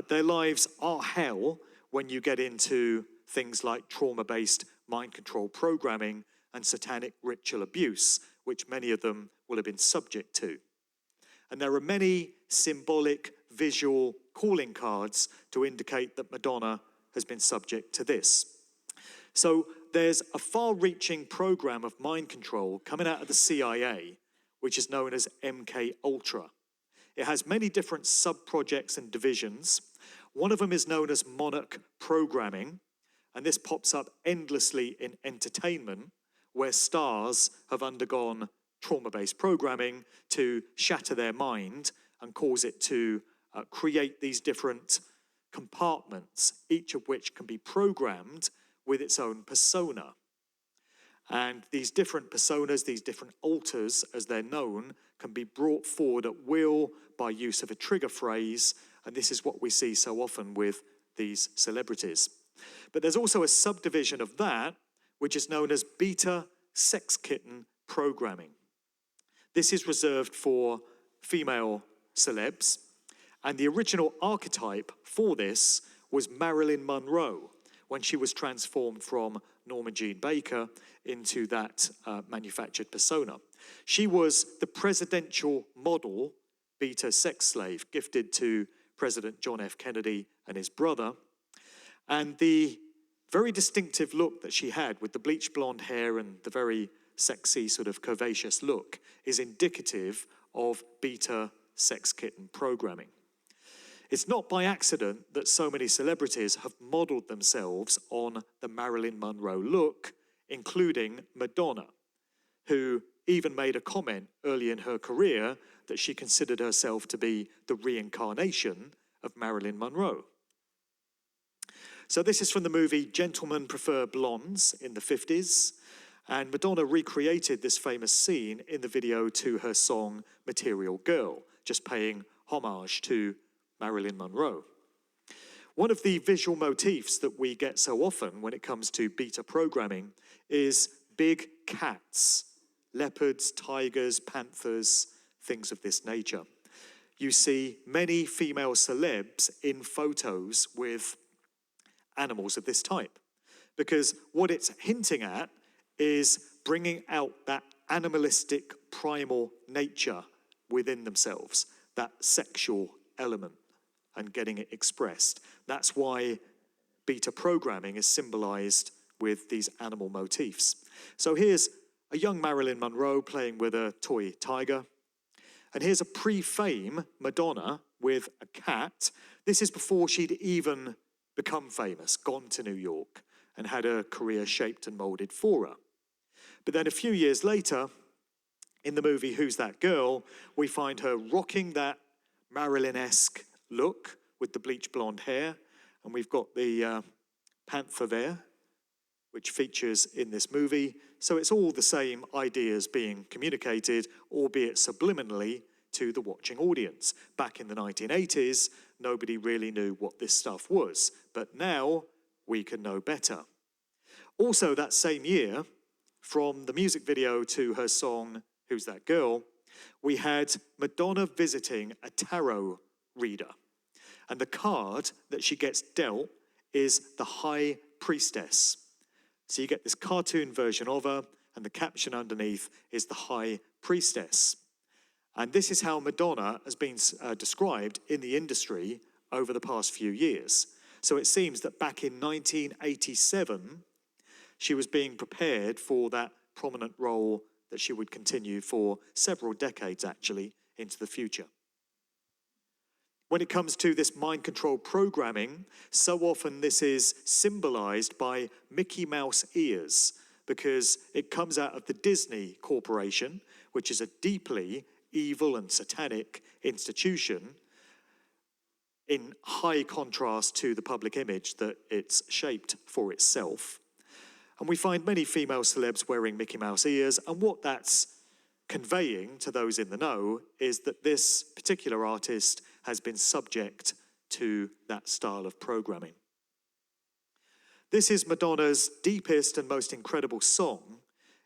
Their lives are hell when you get into things like trauma-based mind control programming and satanic ritual abuse, which many of them will have been subject to. And there are many symbolic visual calling cards to indicate that Madonna has been subject to this. So there's a far-reaching program of mind control coming out of the CIA, which is known as MK Ultra. It has many different sub-projects and divisions. One of them is known as Monarch Programming, and this pops up endlessly in entertainment, where stars have undergone trauma-based programming to shatter their mind and cause it to create these different compartments, each of which can be programmed with its own persona. And these different personas, these different alters, as they're known, can be brought forward at will by use of a trigger phrase, and this is what we see so often with these celebrities. But there's also a subdivision of that, which is known as beta sex kitten programming. This is reserved for female celebs, and the original archetype for this was Marilyn Monroe, when she was transformed from Norma Jean Baker into that manufactured persona. She was the presidential model beta sex slave gifted to President John F. Kennedy and his brother. And the very distinctive look that she had with the bleached blonde hair and the very sexy sort of curvaceous look is indicative of beta sex kitten programming. It's not by accident that so many celebrities have modeled themselves on the Marilyn Monroe look, including Madonna, who even made a comment early in her career that she considered herself to be the reincarnation of Marilyn Monroe. So this is from the movie Gentlemen Prefer Blondes in the 50s, and Madonna recreated this famous scene in the video to her song Material Girl, just paying homage to Marilyn Monroe. One of the visual motifs that we get so often when it comes to beta programming is big cats, leopards, tigers, panthers, things of this nature. You see many female celebs in photos with animals of this type, because what it's hinting at is bringing out that animalistic primal nature within themselves, that sexual element, and getting it expressed. That's why beta programming is symbolized with these animal motifs. So here's a young Marilyn Monroe playing with a toy tiger. And here's a pre-fame Madonna with a cat This is before she'd even become famous, gone to New York, and had her career shaped and molded for her. But then a few years later, in the movie Who's That Girl, we find her rocking that Marilyn-esque look with the bleach blonde hair, and we've got the panther there, which features in this movie. So it's all the same ideas being communicated, albeit subliminally, to the watching audience. Back in the 1980s, nobody really knew what this stuff was, but now we can know better. Also that same year, from the music video to her song, Who's That Girl, we had Madonna visiting a tarot reader. And the card that she gets dealt is the High Priestess. So you get this cartoon version of her, and the caption underneath is the High Priestess. And this is how Madonna has been described in the industry over the past few years. So it seems that back in 1987, she was being prepared for that prominent role that she would continue for several decades, actually, into the future. When it comes to this mind control programming, so often this is symbolized by Mickey Mouse ears, because it comes out of the Disney Corporation, which is a deeply evil and satanic institution, in high contrast to the public image that it's shaped for itself. And we find many female celebs wearing Mickey Mouse ears, and what that's conveying to those in the know is that this particular artist has been subject to that style of programming. This is Madonna's deepest and most incredible song.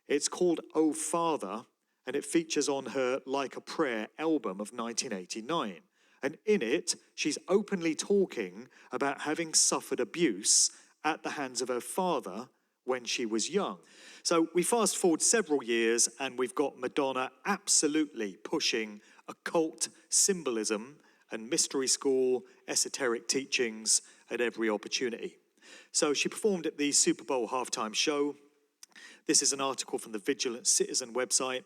It's called Oh Father, and it features on her Like a Prayer album of 1989. And in it, she's openly talking about having suffered abuse at the hands of her father when she was young. So we fast forward several years and we've got Madonna absolutely pushing occult symbolism and mystery school esoteric teachings at every opportunity. So she performed at the Super Bowl halftime show. This is an article from the Vigilant Citizen website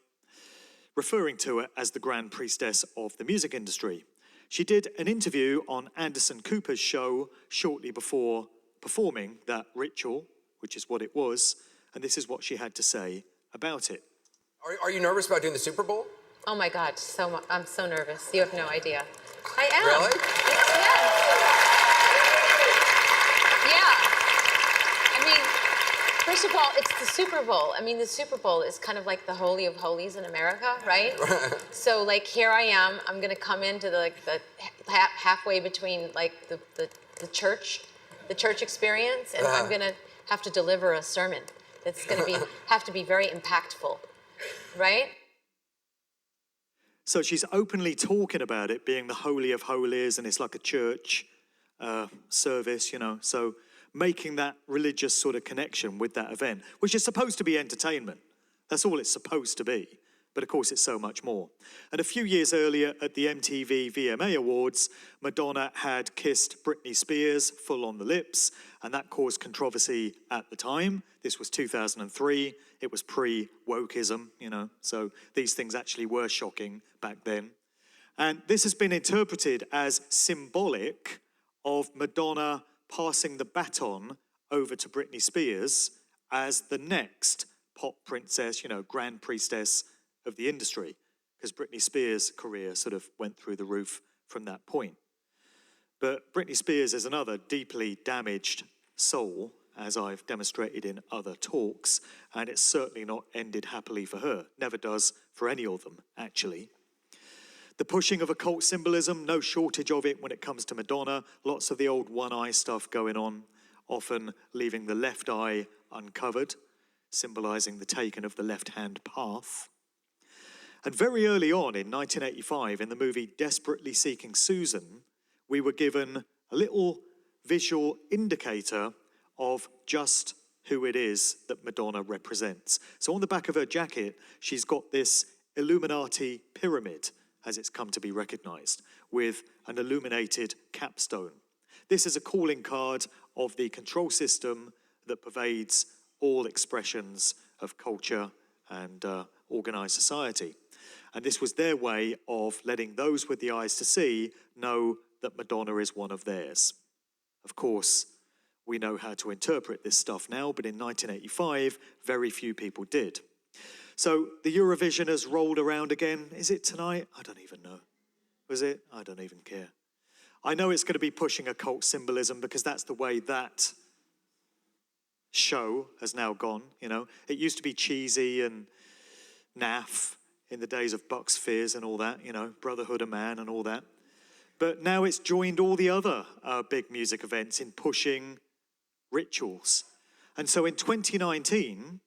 referring to her as the Grand Priestess of the music industry. She did an interview on Anderson Cooper's show shortly before performing that ritual, which is what it was, and this is what she had to say about it. Are you nervous about doing the Super Bowl? Oh my God, I'm so nervous. You have no idea. I am. Really? Yeah. I mean, first of all, it's the Super Bowl. I mean, the Super Bowl is kind of like the Holy of Holies in America, right? So like here I am, I'm gonna come into the halfway between like the church experience, and I'm gonna have to deliver a sermon that's going to have to be very impactful, right? So she's openly talking about it being the Holy of Holies, and it's like a church service, you know, so making that religious sort of connection with that event, which is supposed to be entertainment. That's all it's supposed to be. But of course, it's so much more. And a few years earlier at the MTV VMA Awards, Madonna had kissed Britney Spears full on the lips, and that caused controversy at the time. This was 2003. It was pre-wokeism, you know, so these things actually were shocking back then. And this has been interpreted as symbolic of Madonna passing the baton over to Britney Spears as the next pop princess, you know, grand priestess of the industry, because Britney Spears' career sort of went through the roof from that point. But Britney Spears is another deeply damaged soul, as I've demonstrated in other talks, and it's certainly not ended happily for her. Never does for any of them, actually. The pushing of occult symbolism, no shortage of it when it comes to Madonna. Lots of the old one-eye stuff going on, often leaving the left eye uncovered, symbolizing the taking of the left-hand path. And very early on in 1985, in the movie Desperately Seeking Susan, we were given a little visual indicator of just who it is that Madonna represents. So on the back of her jacket, she's got this Illuminati pyramid, as it's come to be recognized, with an illuminated capstone. This is a calling card of the control system that pervades all expressions of culture and organized society. And this was their way of letting those with the eyes to see know that Madonna is one of theirs. Of course, we know how to interpret this stuff now, but in 1985, very few people did. So the Eurovision has rolled around again. Is it tonight? I don't even know. Was it? I don't even care. I know it's going to be pushing occult symbolism because that's the way that show has now gone, you know. It used to be cheesy and naff in the days of Bucks Fizz and all that, you know, Brotherhood of Man and all that. But now it's joined all the other big music events in pushing rituals. And so in 2019,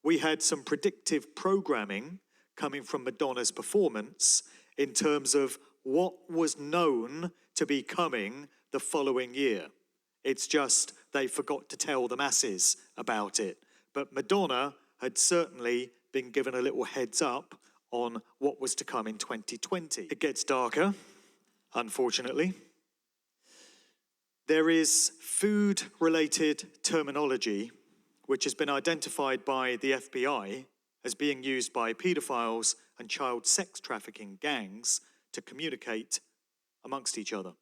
we had some predictive programming coming from Madonna's performance in terms of what was known to be coming the following year. It's just they forgot to tell the masses about it. But Madonna had certainly been given a little heads up on what was to come in 2020. It gets darker, unfortunately. There is food-related terminology which has been identified by the FBI as being used by pedophiles and child sex trafficking gangs to communicate amongst each other.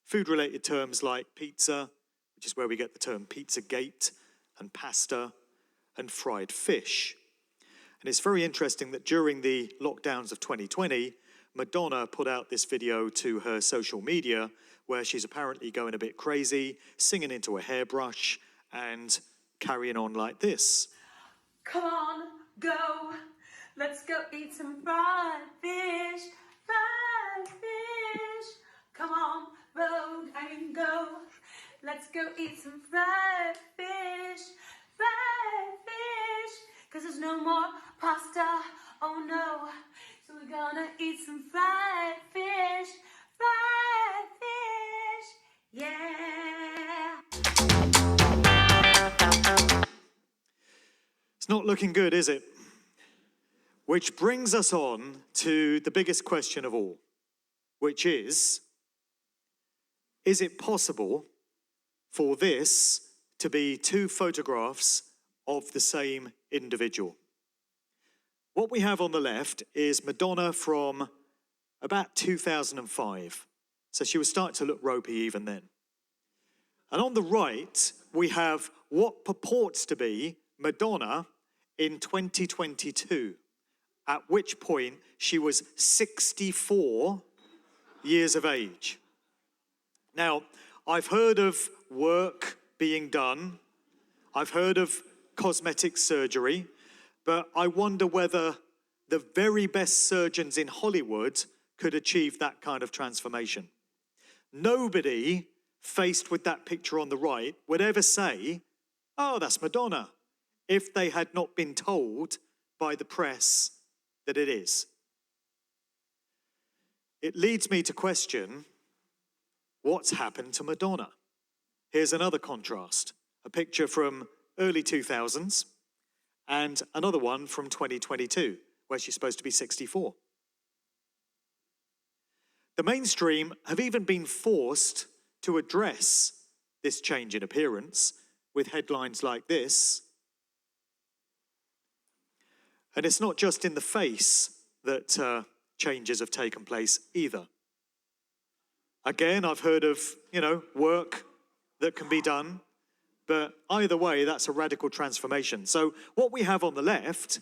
Food-related terms like pizza, which is where we get the term Pizzagate, and pasta, and fried fish. And it's very interesting that during the lockdowns of 2020, Madonna put out this video to her social media where she's apparently going a bit crazy, singing into a hairbrush, and carrying on like this. Come on, go. Let's go eat some fried fish. Fried fish. Come on, road and go. Let's go eat some fried fish. Fried fish. 'Cause there's no more pasta. Oh no. So we're gonna eat some fried fish. Fried fish. Yeah. It's not looking good, is it? Which brings us on to the biggest question of all, which is it possible for this to be two photographs of the same individual? What we have on the left is Madonna from about 2005. So she was starting to look ropey even then. And on the right, we have what purports to be Madonna in 2022, at which point she was 64 years of age. Now, I've heard of work being done. I've heard of cosmetic surgery, but I wonder whether the very best surgeons in Hollywood could achieve that kind of transformation. Nobody faced with that picture on the right would ever say, oh, that's Madonna, if they had not been told by the press that it is. It leads me to question, what's happened to Madonna? Here's another contrast, a picture from early 2000s and another one from 2022, where she's supposed to be 64. The mainstream have even been forced to address this change in appearance with headlines like this. And it's not just in the face that changes have taken place either. Again, I've heard of, work that can be done, but either way, that's a radical transformation. So what we have on the left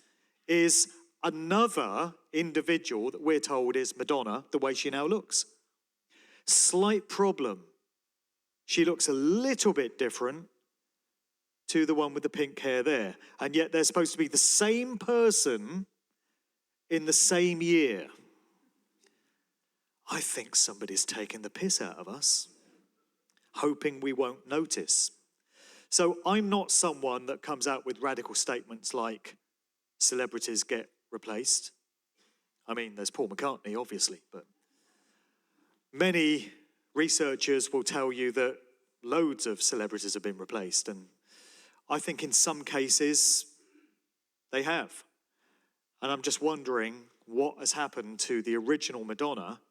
is another individual that we're told is Madonna, the way she now looks. Slight problem. She looks a little bit different to the one with the pink hair there. And yet they're supposed to be the same person in the same year. I think somebody's taking the piss out of us, hoping we won't notice. So I'm not someone that comes out with radical statements like celebrities get replaced. I mean, there's Paul McCartney, obviously, but many researchers will tell you that loads of celebrities have been replaced, and I think in some cases they have. And I'm just wondering what has happened to the original Madonna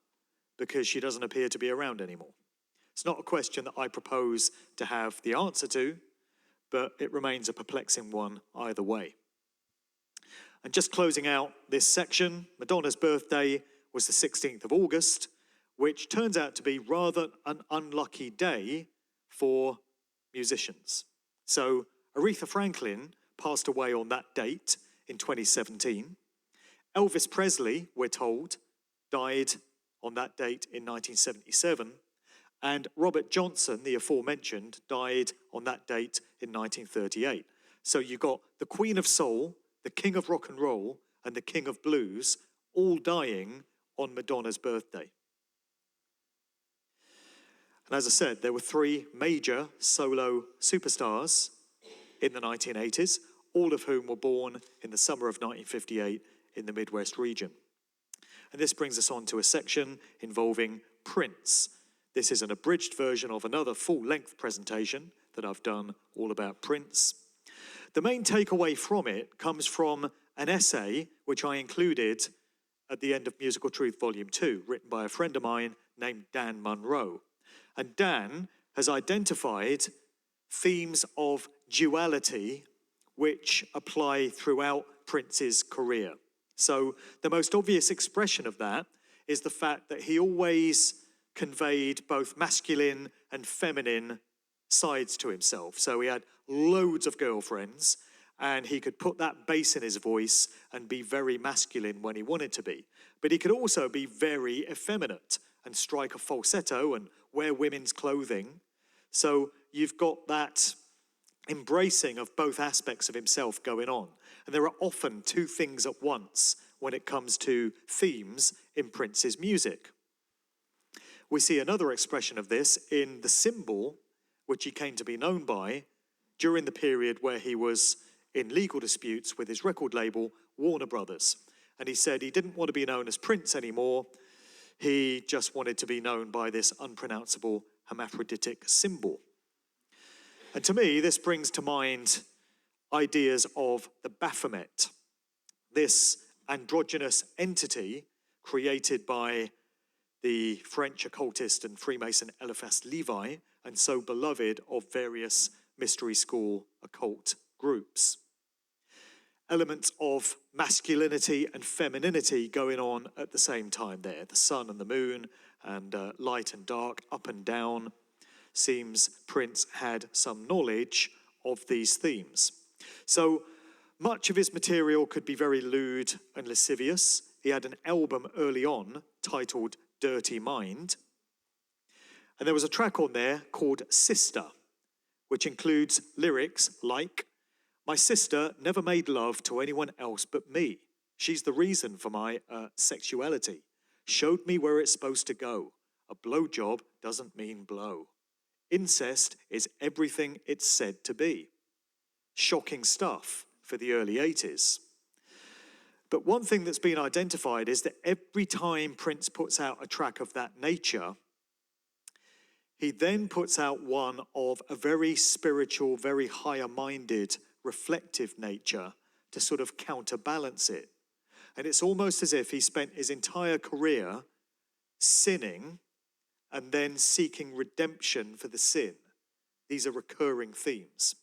because she doesn't appear to be around anymore. It's not a question that I propose to have the answer to, but it remains a perplexing one either way. And just closing out this section, Madonna's birthday was the 16th of August, which turns out to be rather an unlucky day for musicians. So Aretha Franklin passed away on that date in 2017. Elvis Presley, we're told, died on that date in 1977. And Robert Johnson, the aforementioned, died on that date in 1938. So you got the Queen of Soul, the King of Rock and Roll, and the King of Blues all dying on Madonna's birthday. And as I said, there were three major solo superstars in the 1980s, all of whom were born in the summer of 1958 in the Midwest region. And this brings us on to a section involving Prince. This is an abridged version of another full-length presentation that I've done all about Prince. The main takeaway from it comes from an essay which I included at the end of Musical Truth Volume 2, written by a friend of mine named Dan Munro. And Dan has identified themes of duality which apply throughout Prince's career. So the most obvious expression of that is the fact that he always conveyed both masculine and feminine sides to himself. So he had loads of girlfriends, and he could put that bass in his voice and be very masculine when he wanted to be. But he could also be very effeminate and strike a falsetto and wear women's clothing. So you've got that embracing of both aspects of himself going on. And there are often two things at once when it comes to themes in Prince's music. We see another expression of this in the symbol, which he came to be known by during the period where he was in legal disputes with his record label, Warner Brothers. And he said he didn't want to be known as Prince anymore. He just wanted to be known by this unpronounceable hermaphroditic symbol. And to me, this brings to mind ideas of the Baphomet, this androgynous entity created by the French occultist and Freemason Eliphas Levi, and so beloved of various mystery school occult groups. Elements of masculinity and femininity going on at the same time there. The sun and the moon, and light and dark, up and down. Seems Prince had some knowledge of these themes. So much of his material could be very lewd and lascivious. He had an album early on titled Dirty Mind. And there was a track on there called Sister, which includes lyrics like, "My sister never made love to anyone else but me. She's the reason for my sexuality. Showed me where it's supposed to go. A blowjob doesn't mean blow. Incest is everything it's said to be." Shocking stuff for the early 80s. But one thing that's been identified is that every time Prince puts out a track of that nature, he then puts out one of a very spiritual, very higher-minded, reflective nature to sort of counterbalance it. And it's almost as if he spent his entire career sinning and then seeking redemption for the sin. These are recurring themes.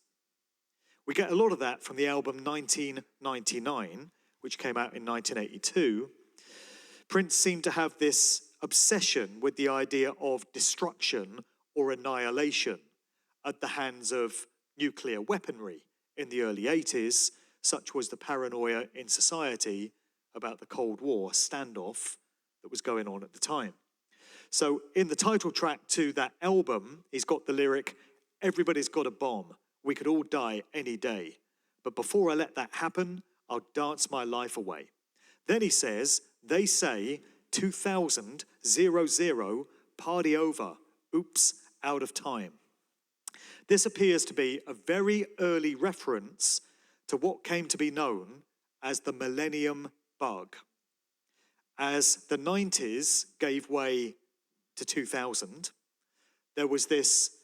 We get a lot of that from the album 1999, which came out in 1982. Prince seemed to have this obsession with the idea of destruction or annihilation at the hands of nuclear weaponry in the early 80s. Such was the paranoia in society about the Cold War standoff that was going on at the time. So in the title track to that album, he's got the lyric, "Everybody's got a bomb. We could all die any day. But before I let that happen, I'll dance my life away." Then he says, "They say 2000, party over. Oops, out of time." This appears to be a very early reference to what came to be known as the Millennium Bug. As the 90s gave way to 2000, there was this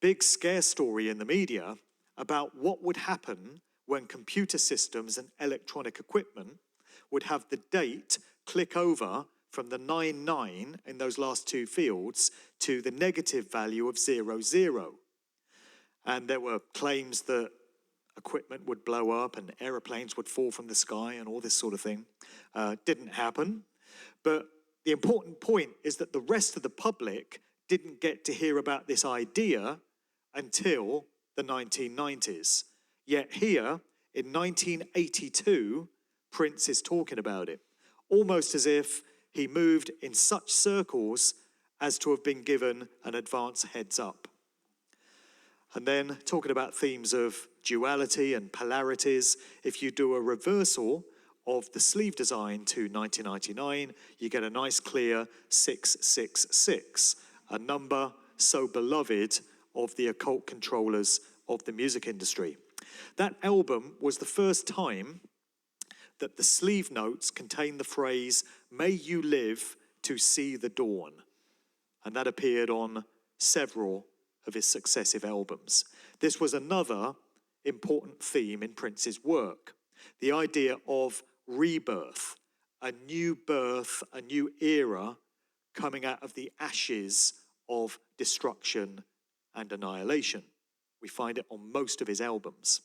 big scare story in the media about what would happen when computer systems and electronic equipment would have the date click over from the 99 in those last two fields to the negative value of 00. And there were claims that equipment would blow up and aeroplanes would fall from the sky and all this sort of thing. Didn't happen. But the important point is that the rest of the public didn't get to hear about this idea until the 1990s. Yet here, in 1982, Prince is talking about it, almost as if he moved in such circles as to have been given an advance heads up. And then, talking about themes of duality and polarities, if you do a reversal of the sleeve design to 1999, you get a nice clear 666, a number so beloved of the occult controllers of the music industry. That album was the first time that the sleeve notes contained the phrase, "May you live to see the dawn." And that appeared on several of his successive albums. This was another important theme in Prince's work, the idea of rebirth, a new birth, a new era coming out of the ashes of destruction and annihilation. We find it on most of his albums.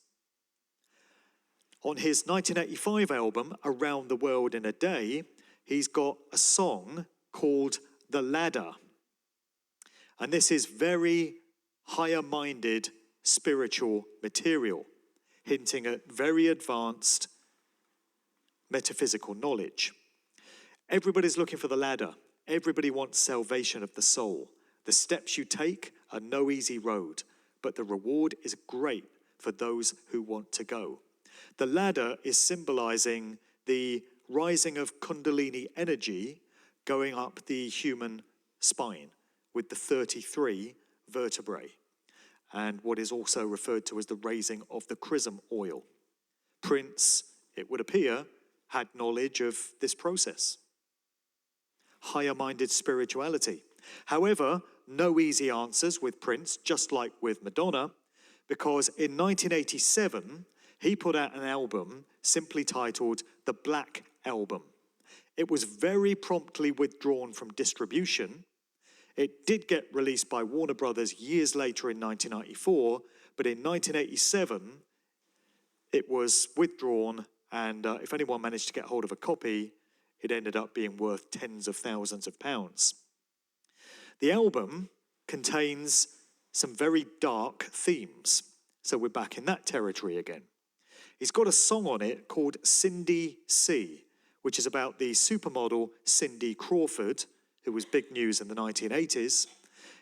On his 1985 album, Around the World in a Day, he's got a song called The Ladder. And this is very higher-minded spiritual material, hinting at very advanced metaphysical knowledge. Everybody's looking for the ladder. Everybody wants salvation of the soul. The steps you take are no easy road, but the reward is great for those who want to go. The ladder is symbolizing the rising of Kundalini energy going up the human spine with the 33 vertebrae, and what is also referred to as the raising of the chrism oil. Prince, it would appear, had knowledge of this process. Higher-minded spirituality. However, no easy answers with Prince, just like with Madonna, because in 1987, he put out an album simply titled The Black Album. It was very promptly withdrawn from distribution. It did get released by Warner Brothers years later in 1994, but in 1987, it was withdrawn, and if anyone managed to get hold of a copy, it ended up being worth tens of thousands of pounds. The album contains some very dark themes, so we're back in that territory again. He's got a song on it called Cindy C, which is about the supermodel Cindy Crawford, who was big news in the 1980s.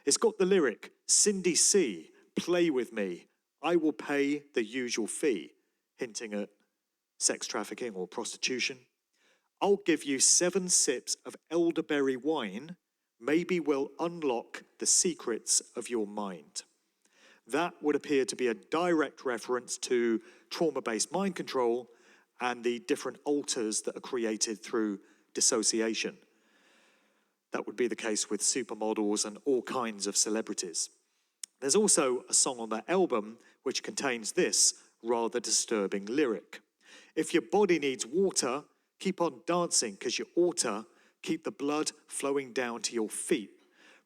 It's got the lyric, "Cindy C, play with me, I will pay the usual fee," hinting at sex trafficking or prostitution. "I'll give you 7 sips of elderberry wine, maybe we'll unlock the secrets of your mind." That would appear to be a direct reference to trauma-based mind control and the different alters that are created through dissociation. That would be the case with supermodels and all kinds of celebrities. There's also a song on that album which contains this rather disturbing lyric. "If your body needs water, keep on dancing because you oughta keep the blood flowing down to your feet.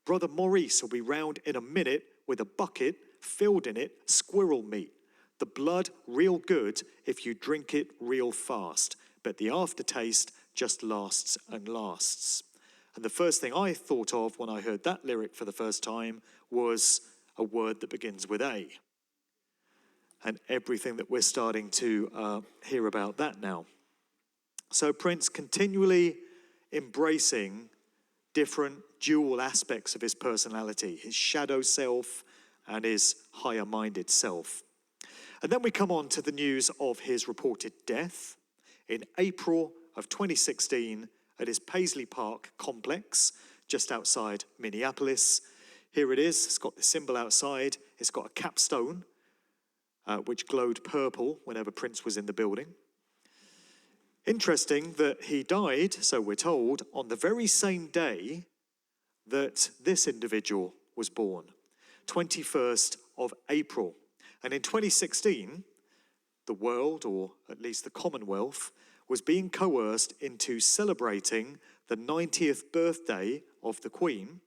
Brother Maurice will be round in a minute with a bucket filled in it squirrel meat. The blood real good if you drink it real fast, but the aftertaste just lasts and lasts." And the first thing I thought of when I heard that lyric for the first time was a word that begins with A. And everything that we're starting to hear about that now. So Prince continually embracing different dual aspects of his personality, his shadow self and his higher-minded self. And then we come on to the news of his reported death in April of 2016 at his Paisley Park complex, just outside Minneapolis. Here it is, it's got the symbol outside, it's got a capstone, which glowed purple whenever Prince was in the building. Interesting that he died, so we're told, on the very same day that this individual was born, 21st of April. And in 2016, the world, or at least the Commonwealth, was being coerced into celebrating the 90th birthday of the Queen.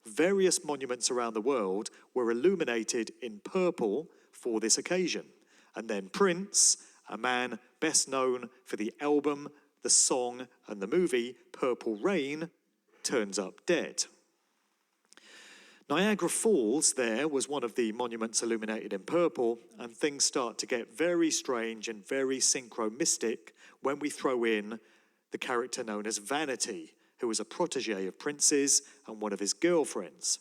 Various monuments around the world were illuminated in purple for this occasion. And then Prince, a man best known for the album, the song, and the movie Purple Rain, turns up dead. Niagara Falls there was one of the monuments illuminated in purple, and things start to get very strange and very synchromistic when we throw in the character known as Vanity, who was a protege of Prince's and one of his girlfriends.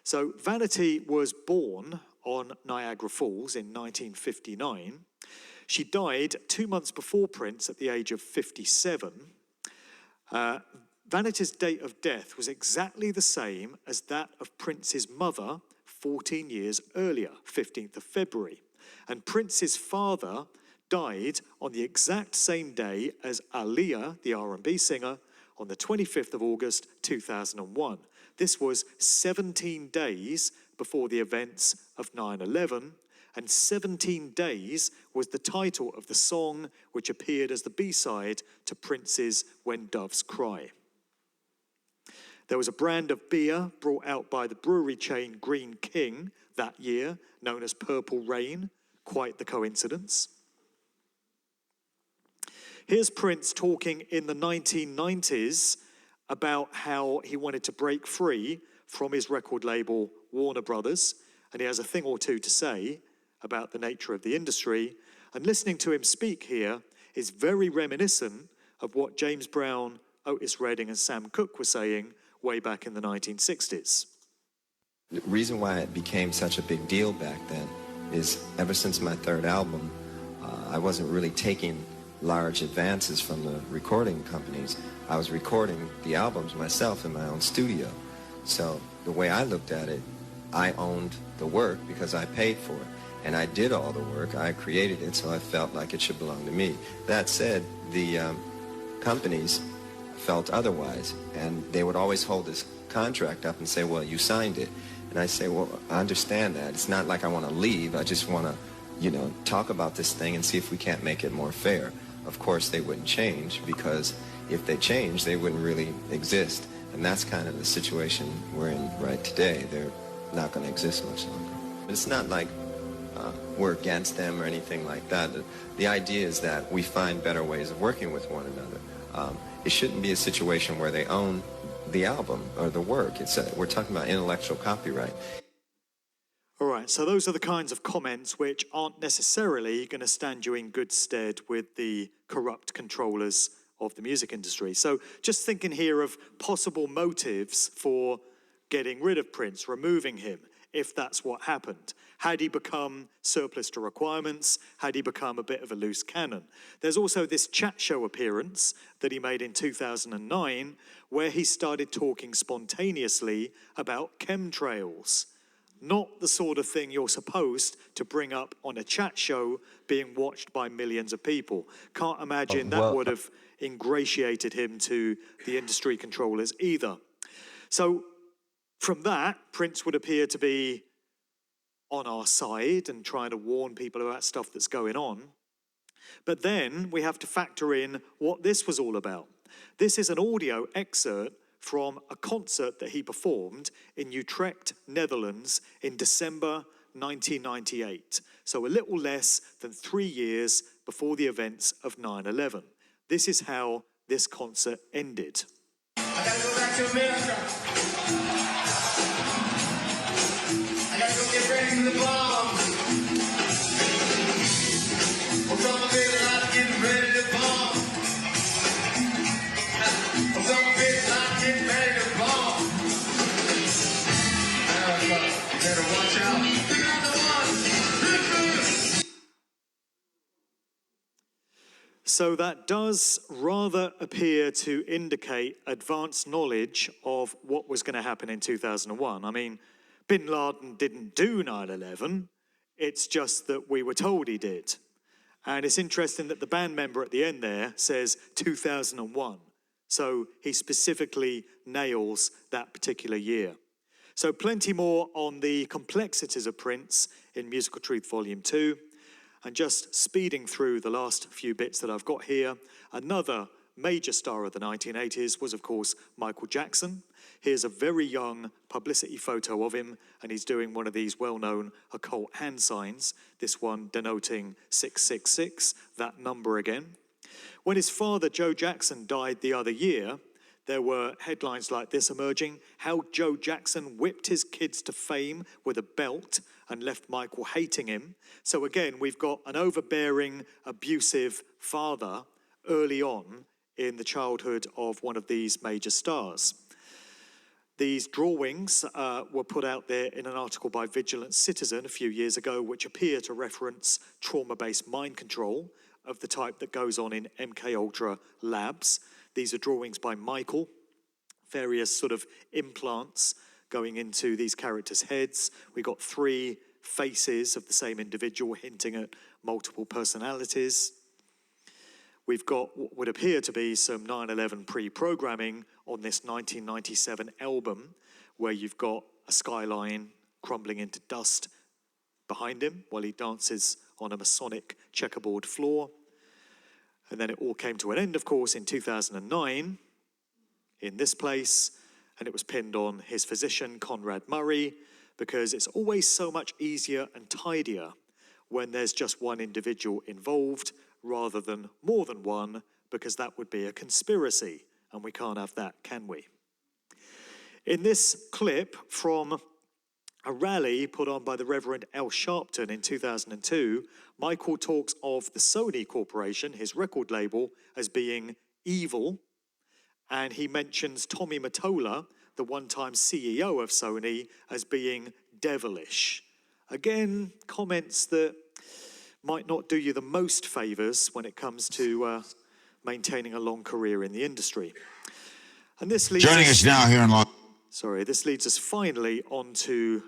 So Vanity was born on Niagara Falls in 1959. She died 2 months before Prince at the age of 57. Vanity's date of death was exactly the same as that of Prince's mother 14 years earlier, 15th of February. And Prince's father died on the exact same day as Aaliyah, the R&B singer, on the 25th of August, 2001. This was 17 days before the events of 9/11, and 17 days was the title of the song which appeared as the B-side to Prince's When Doves Cry. There was a brand of beer brought out by the brewery chain Green King that year, known as Purple Rain. Quite the coincidence. Here's Prince talking in the 1990s about how he wanted to break free from his record label Warner Brothers, and he has a thing or two to say about the nature of the industry. And listening to him speak here is very reminiscent of what James Brown, Otis Redding, and Sam Cooke were saying way back in the 1960s. The reason why it became such a big deal back then is ever since my third album, I wasn't really taking large advances from the recording companies. I was recording the albums myself in my own studio. So the way I looked at it, I owned the work because I paid for it. And I did all the work. I created it, so I felt like it should belong to me. That said, the companies felt otherwise, and they would always hold this contract up and say, well, you signed it. And I say, well, I understand that. It's not like I want to leave. I just want to, talk about this thing and see if we can't make it more fair. Of course, they wouldn't change, because if they changed, they wouldn't really exist. And that's kind of the situation we're in right today. They're not going to exist much longer. But it's not like we're against them or anything like that. The idea is that we find better ways of working with one another. It shouldn't be a situation where they own the album or the work. We're talking about intellectual copyright. All right, so those are the kinds of comments which aren't necessarily going to stand you in good stead with the corrupt controllers of the music industry. So just thinking here of possible motives for getting rid of Prince, removing him, if that's what happened. Had he become surplus to requirements? Had he become a bit of a loose cannon? There's also this chat show appearance that he made in 2009, where he started talking spontaneously about chemtrails. Not the sort of thing you're supposed to bring up on a chat show being watched by millions of people. Can't imagine that would have ingratiated him to the industry controllers either. So from that, Prince would appear to be on our side and trying to warn people about stuff that's going on. But then we have to factor in what this was all about. This is an audio excerpt from a concert that he performed in Utrecht, Netherlands in December 1998. So a little less than 3 years before the events of 9/11. This is how this concert ended. I gotta go back to America. I gotta go get ready for the bomb. I'm talking about getting ready to bomb. I'm talking about getting ready to bomb. America, you better watch out. You're not the one. So that does rather appear to indicate advanced knowledge of what was going to happen in 2001. I mean, Bin Laden didn't do 9/11. It's just that we were told he did. And it's interesting that the band member at the end there says 2001. So he specifically nails that particular year. So plenty more on the complexities of Prince in Musical Truth Volume 2. And just speeding through the last few bits that I've got here, another major star of the 1980s was, of course, Michael Jackson. Here's a very young publicity photo of him, and he's doing one of these well-known occult hand signs, this one denoting 666, that number again. When his father, Joe Jackson, died the other year, there were headlines like this emerging: how Joe Jackson whipped his kids to fame with a belt and left Michael hating him. So again, we've got an overbearing, abusive father early on in the childhood of one of these major stars. These drawings were put out there in an article by Vigilant Citizen a few years ago, which appear to reference trauma-based mind control of the type that goes on in MKUltra labs. These are drawings by Michael, various sort of implants going into these characters' heads. We got 3 faces of the same individual, hinting at multiple personalities. We've got what would appear to be some 9/11 pre-programming on this 1997 album, where you've got a skyline crumbling into dust behind him while he dances on a Masonic checkerboard floor. And then it all came to an end, of course, in 2009 in this place, and it was pinned on his physician, Conrad Murray, because it's always so much easier and tidier when there's just one individual involved rather than more than one, because that would be a conspiracy, and we can't have that, can we? In this clip from a rally put on by the Reverend Al Sharpton in 2002, Michael talks of the Sony Corporation, his record label, as being evil, and he mentions Tommy Mottola, the one-time CEO of Sony, as being devilish. Again, comments that might not do you the most favors when it comes to maintaining a long career in the industry. And this leads Joining us now here in Los... Sorry, this leads us finally on to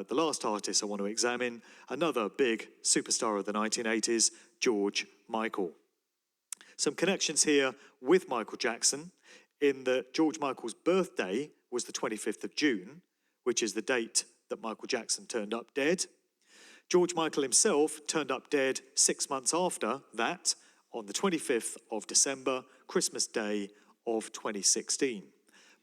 the last artist I want to examine, another big superstar of the 1980s, George Michael. Some connections here with Michael Jackson, in that George Michael's birthday was the 25th of June, which is the date that Michael Jackson turned up dead. George Michael himself turned up dead 6 months after that, on the 25th of December, Christmas Day of 2016.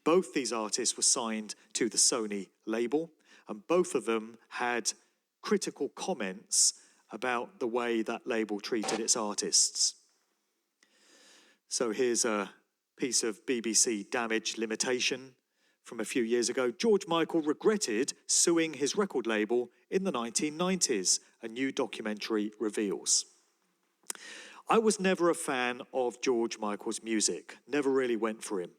Both these artists were signed to the Sony label, and both of them had critical comments about the way that label treated its artists. So here's a piece of BBC damage limitation from a few years ago. George Michael regretted suing his record label in the 1990s, a new documentary reveals. I was never a fan of George Michael's music, never really went for him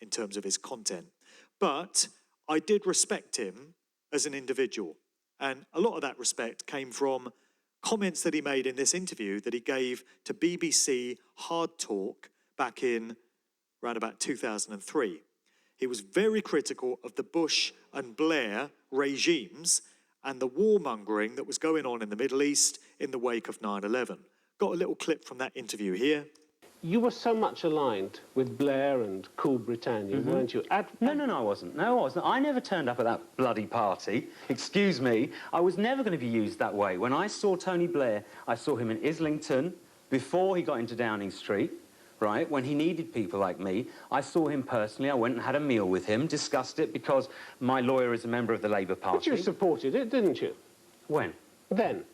in terms of his content, but I did respect him as an individual, and a lot of that respect came from comments that he made in this interview that he gave to BBC Hard Talk back in around about 2003. He was very critical of the Bush and Blair regimes and the warmongering that was going on in the Middle East in the wake of 9/11. Got a little clip from that interview here. You were so much aligned with Blair and Cool Britannia, weren't you? No, I wasn't. No, I wasn't. I never turned up at that bloody party. Excuse me. I was never going to be used that way. When I saw Tony Blair, I saw him in Islington before he got into Downing Street, right? When he needed people like me. I saw him personally. I went and had a meal with him, discussed it, because my lawyer is a member of the Labour Party. But you supported it, didn't you? When? Then.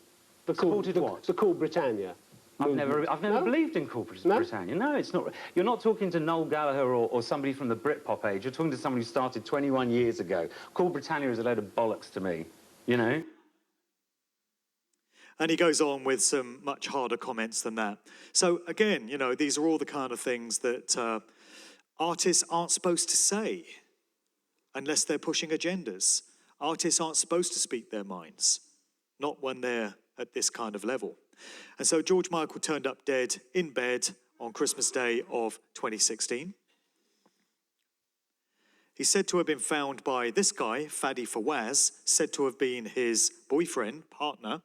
Supported what? The Cool Britannia. I've never believed in Cool Britannia. No, it's not. You're not talking to Noel Gallagher or somebody from the Britpop age. You're talking to somebody who started 21 years ago. Cool Britannia is a load of bollocks to me, you know? And he goes on with some much harder comments than that. So again, you know, these are all the kind of things that artists aren't supposed to say unless they're pushing agendas. Artists aren't supposed to speak their minds, not when they're at this kind of level. And so George Michael turned up dead in bed on Christmas Day of 2016. He's said to have been found by this guy, Fadi Fawaz, said to have been his boyfriend, partner.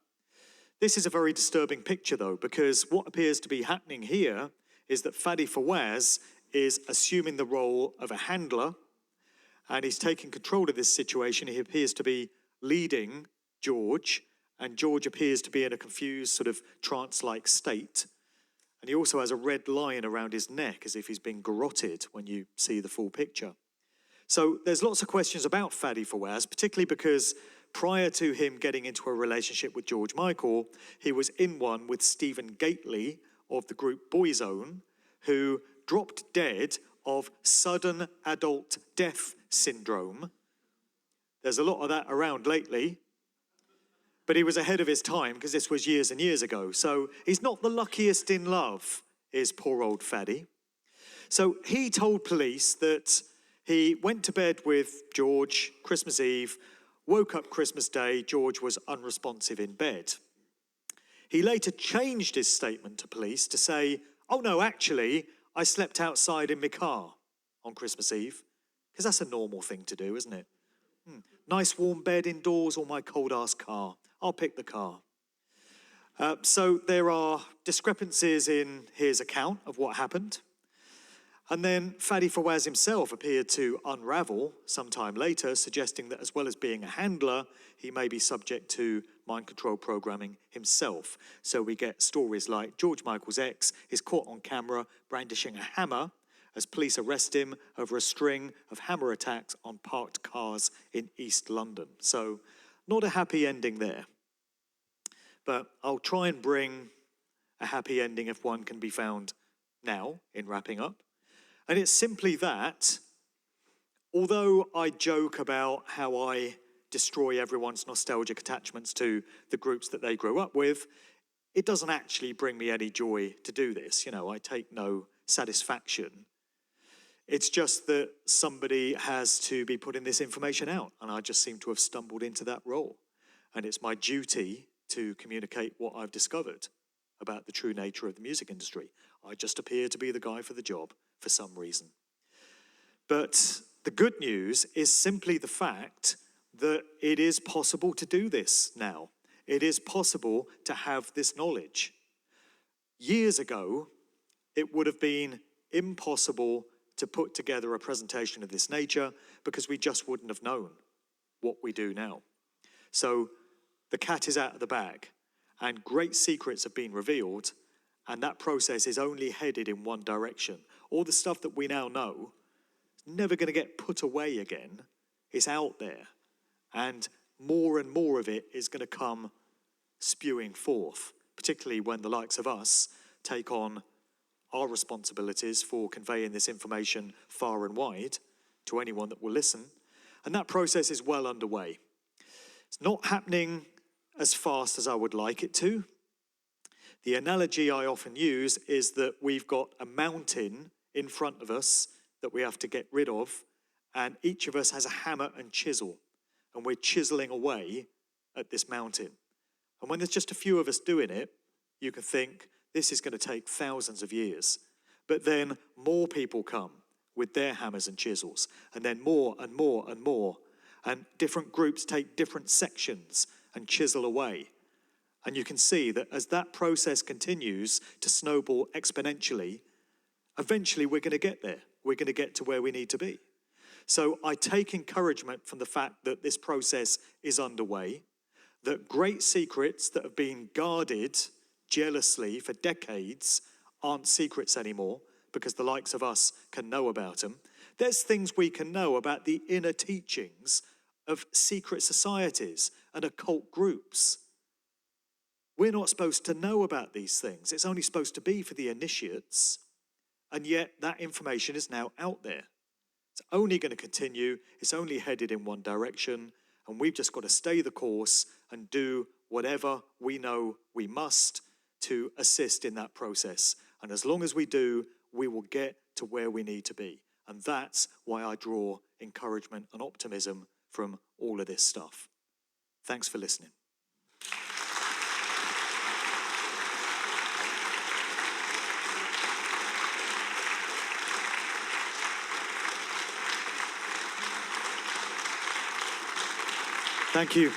This is a very disturbing picture, though, because what appears to be happening here is that Fadi Fawaz is assuming the role of a handler, and he's taking control of this situation. He appears to be leading George, and George appears to be in a confused sort of trance-like state. And he also has a red line around his neck, as if he's been garroted when you see the full picture. So there's lots of questions about Fadi Fawaz, particularly because prior to him getting into a relationship with George Michael, he was in one with Stephen Gately of the group Boyzone, who dropped dead of sudden adult death syndrome. There's a lot of that around lately. But he was ahead of his time because this was years and years ago. So he's not the luckiest in love, is poor old Faddy. So he told police that he went to bed with George Christmas Eve, woke up Christmas Day, George was unresponsive in bed. He later changed his statement to police to say, oh no, actually, I slept outside in my car on Christmas Eve, because that's a normal thing to do, isn't it? Nice warm bed indoors or my cold-ass car. I'll pick the car. So there are discrepancies in his account of what happened. And then Faddy Fawaz himself appeared to unravel sometime later, suggesting that as well as being a handler, he may be subject to mind control programming himself. So we get stories like George Michael's ex is caught on camera brandishing a hammer as police arrest him over a string of hammer attacks on parked cars in East London. So not a happy ending there. But I'll try and bring a happy ending if one can be found now in wrapping up. And it's simply that, although I joke about how I destroy everyone's nostalgic attachments to the groups that they grew up with, it doesn't actually bring me any joy to do this. You know, I take no satisfaction. It's just that somebody has to be putting this information out, and I just seem to have stumbled into that role. And it's my duty to communicate what I've discovered about the true nature of the music industry. I just appear to be the guy for the job for some reason. But the good news is simply the fact that it is possible to do this now. It is possible to have this knowledge. Years ago, it would have been impossible to put together a presentation of this nature because we just wouldn't have known what we do now. So the cat is out of the bag and great secrets have been revealed, and that process is only headed in one direction. All the stuff that we now know is never going to get put away again. It's out there. And more of it is going to come spewing forth, particularly when the likes of us take on our responsibilities for conveying this information far and wide to anyone that will listen. And that process is well underway. It's not happening as fast as I would like it to. The analogy I often use is that we've got a mountain in front of us that we have to get rid of, and each of us has a hammer and chisel, and we're chiseling away at this mountain. And when there's just a few of us doing it, you can think, this is going to take thousands of years. But then more people come with their hammers and chisels, and then more and more and more. And different groups take different sections and chisel away. And you can see that as that process continues to snowball exponentially, eventually we're going to get there. We're going to get to where we need to be. So I take encouragement from the fact that this process is underway, that great secrets that have been guarded jealously for decades aren't secrets anymore because the likes of us can know about them. There's things we can know about the inner teachings of secret societies and occult groups. We're not supposed to know about these things. It's only supposed to be for the initiates, and yet that information is now out there. It's only going to continue. It's only headed in one direction, and we've just got to stay the course and do whatever we know we must to assist in that process. And as long as we do, we will get to where we need to be. And that's why I draw encouragement and optimism from all of this stuff. Thanks for listening. Thank you.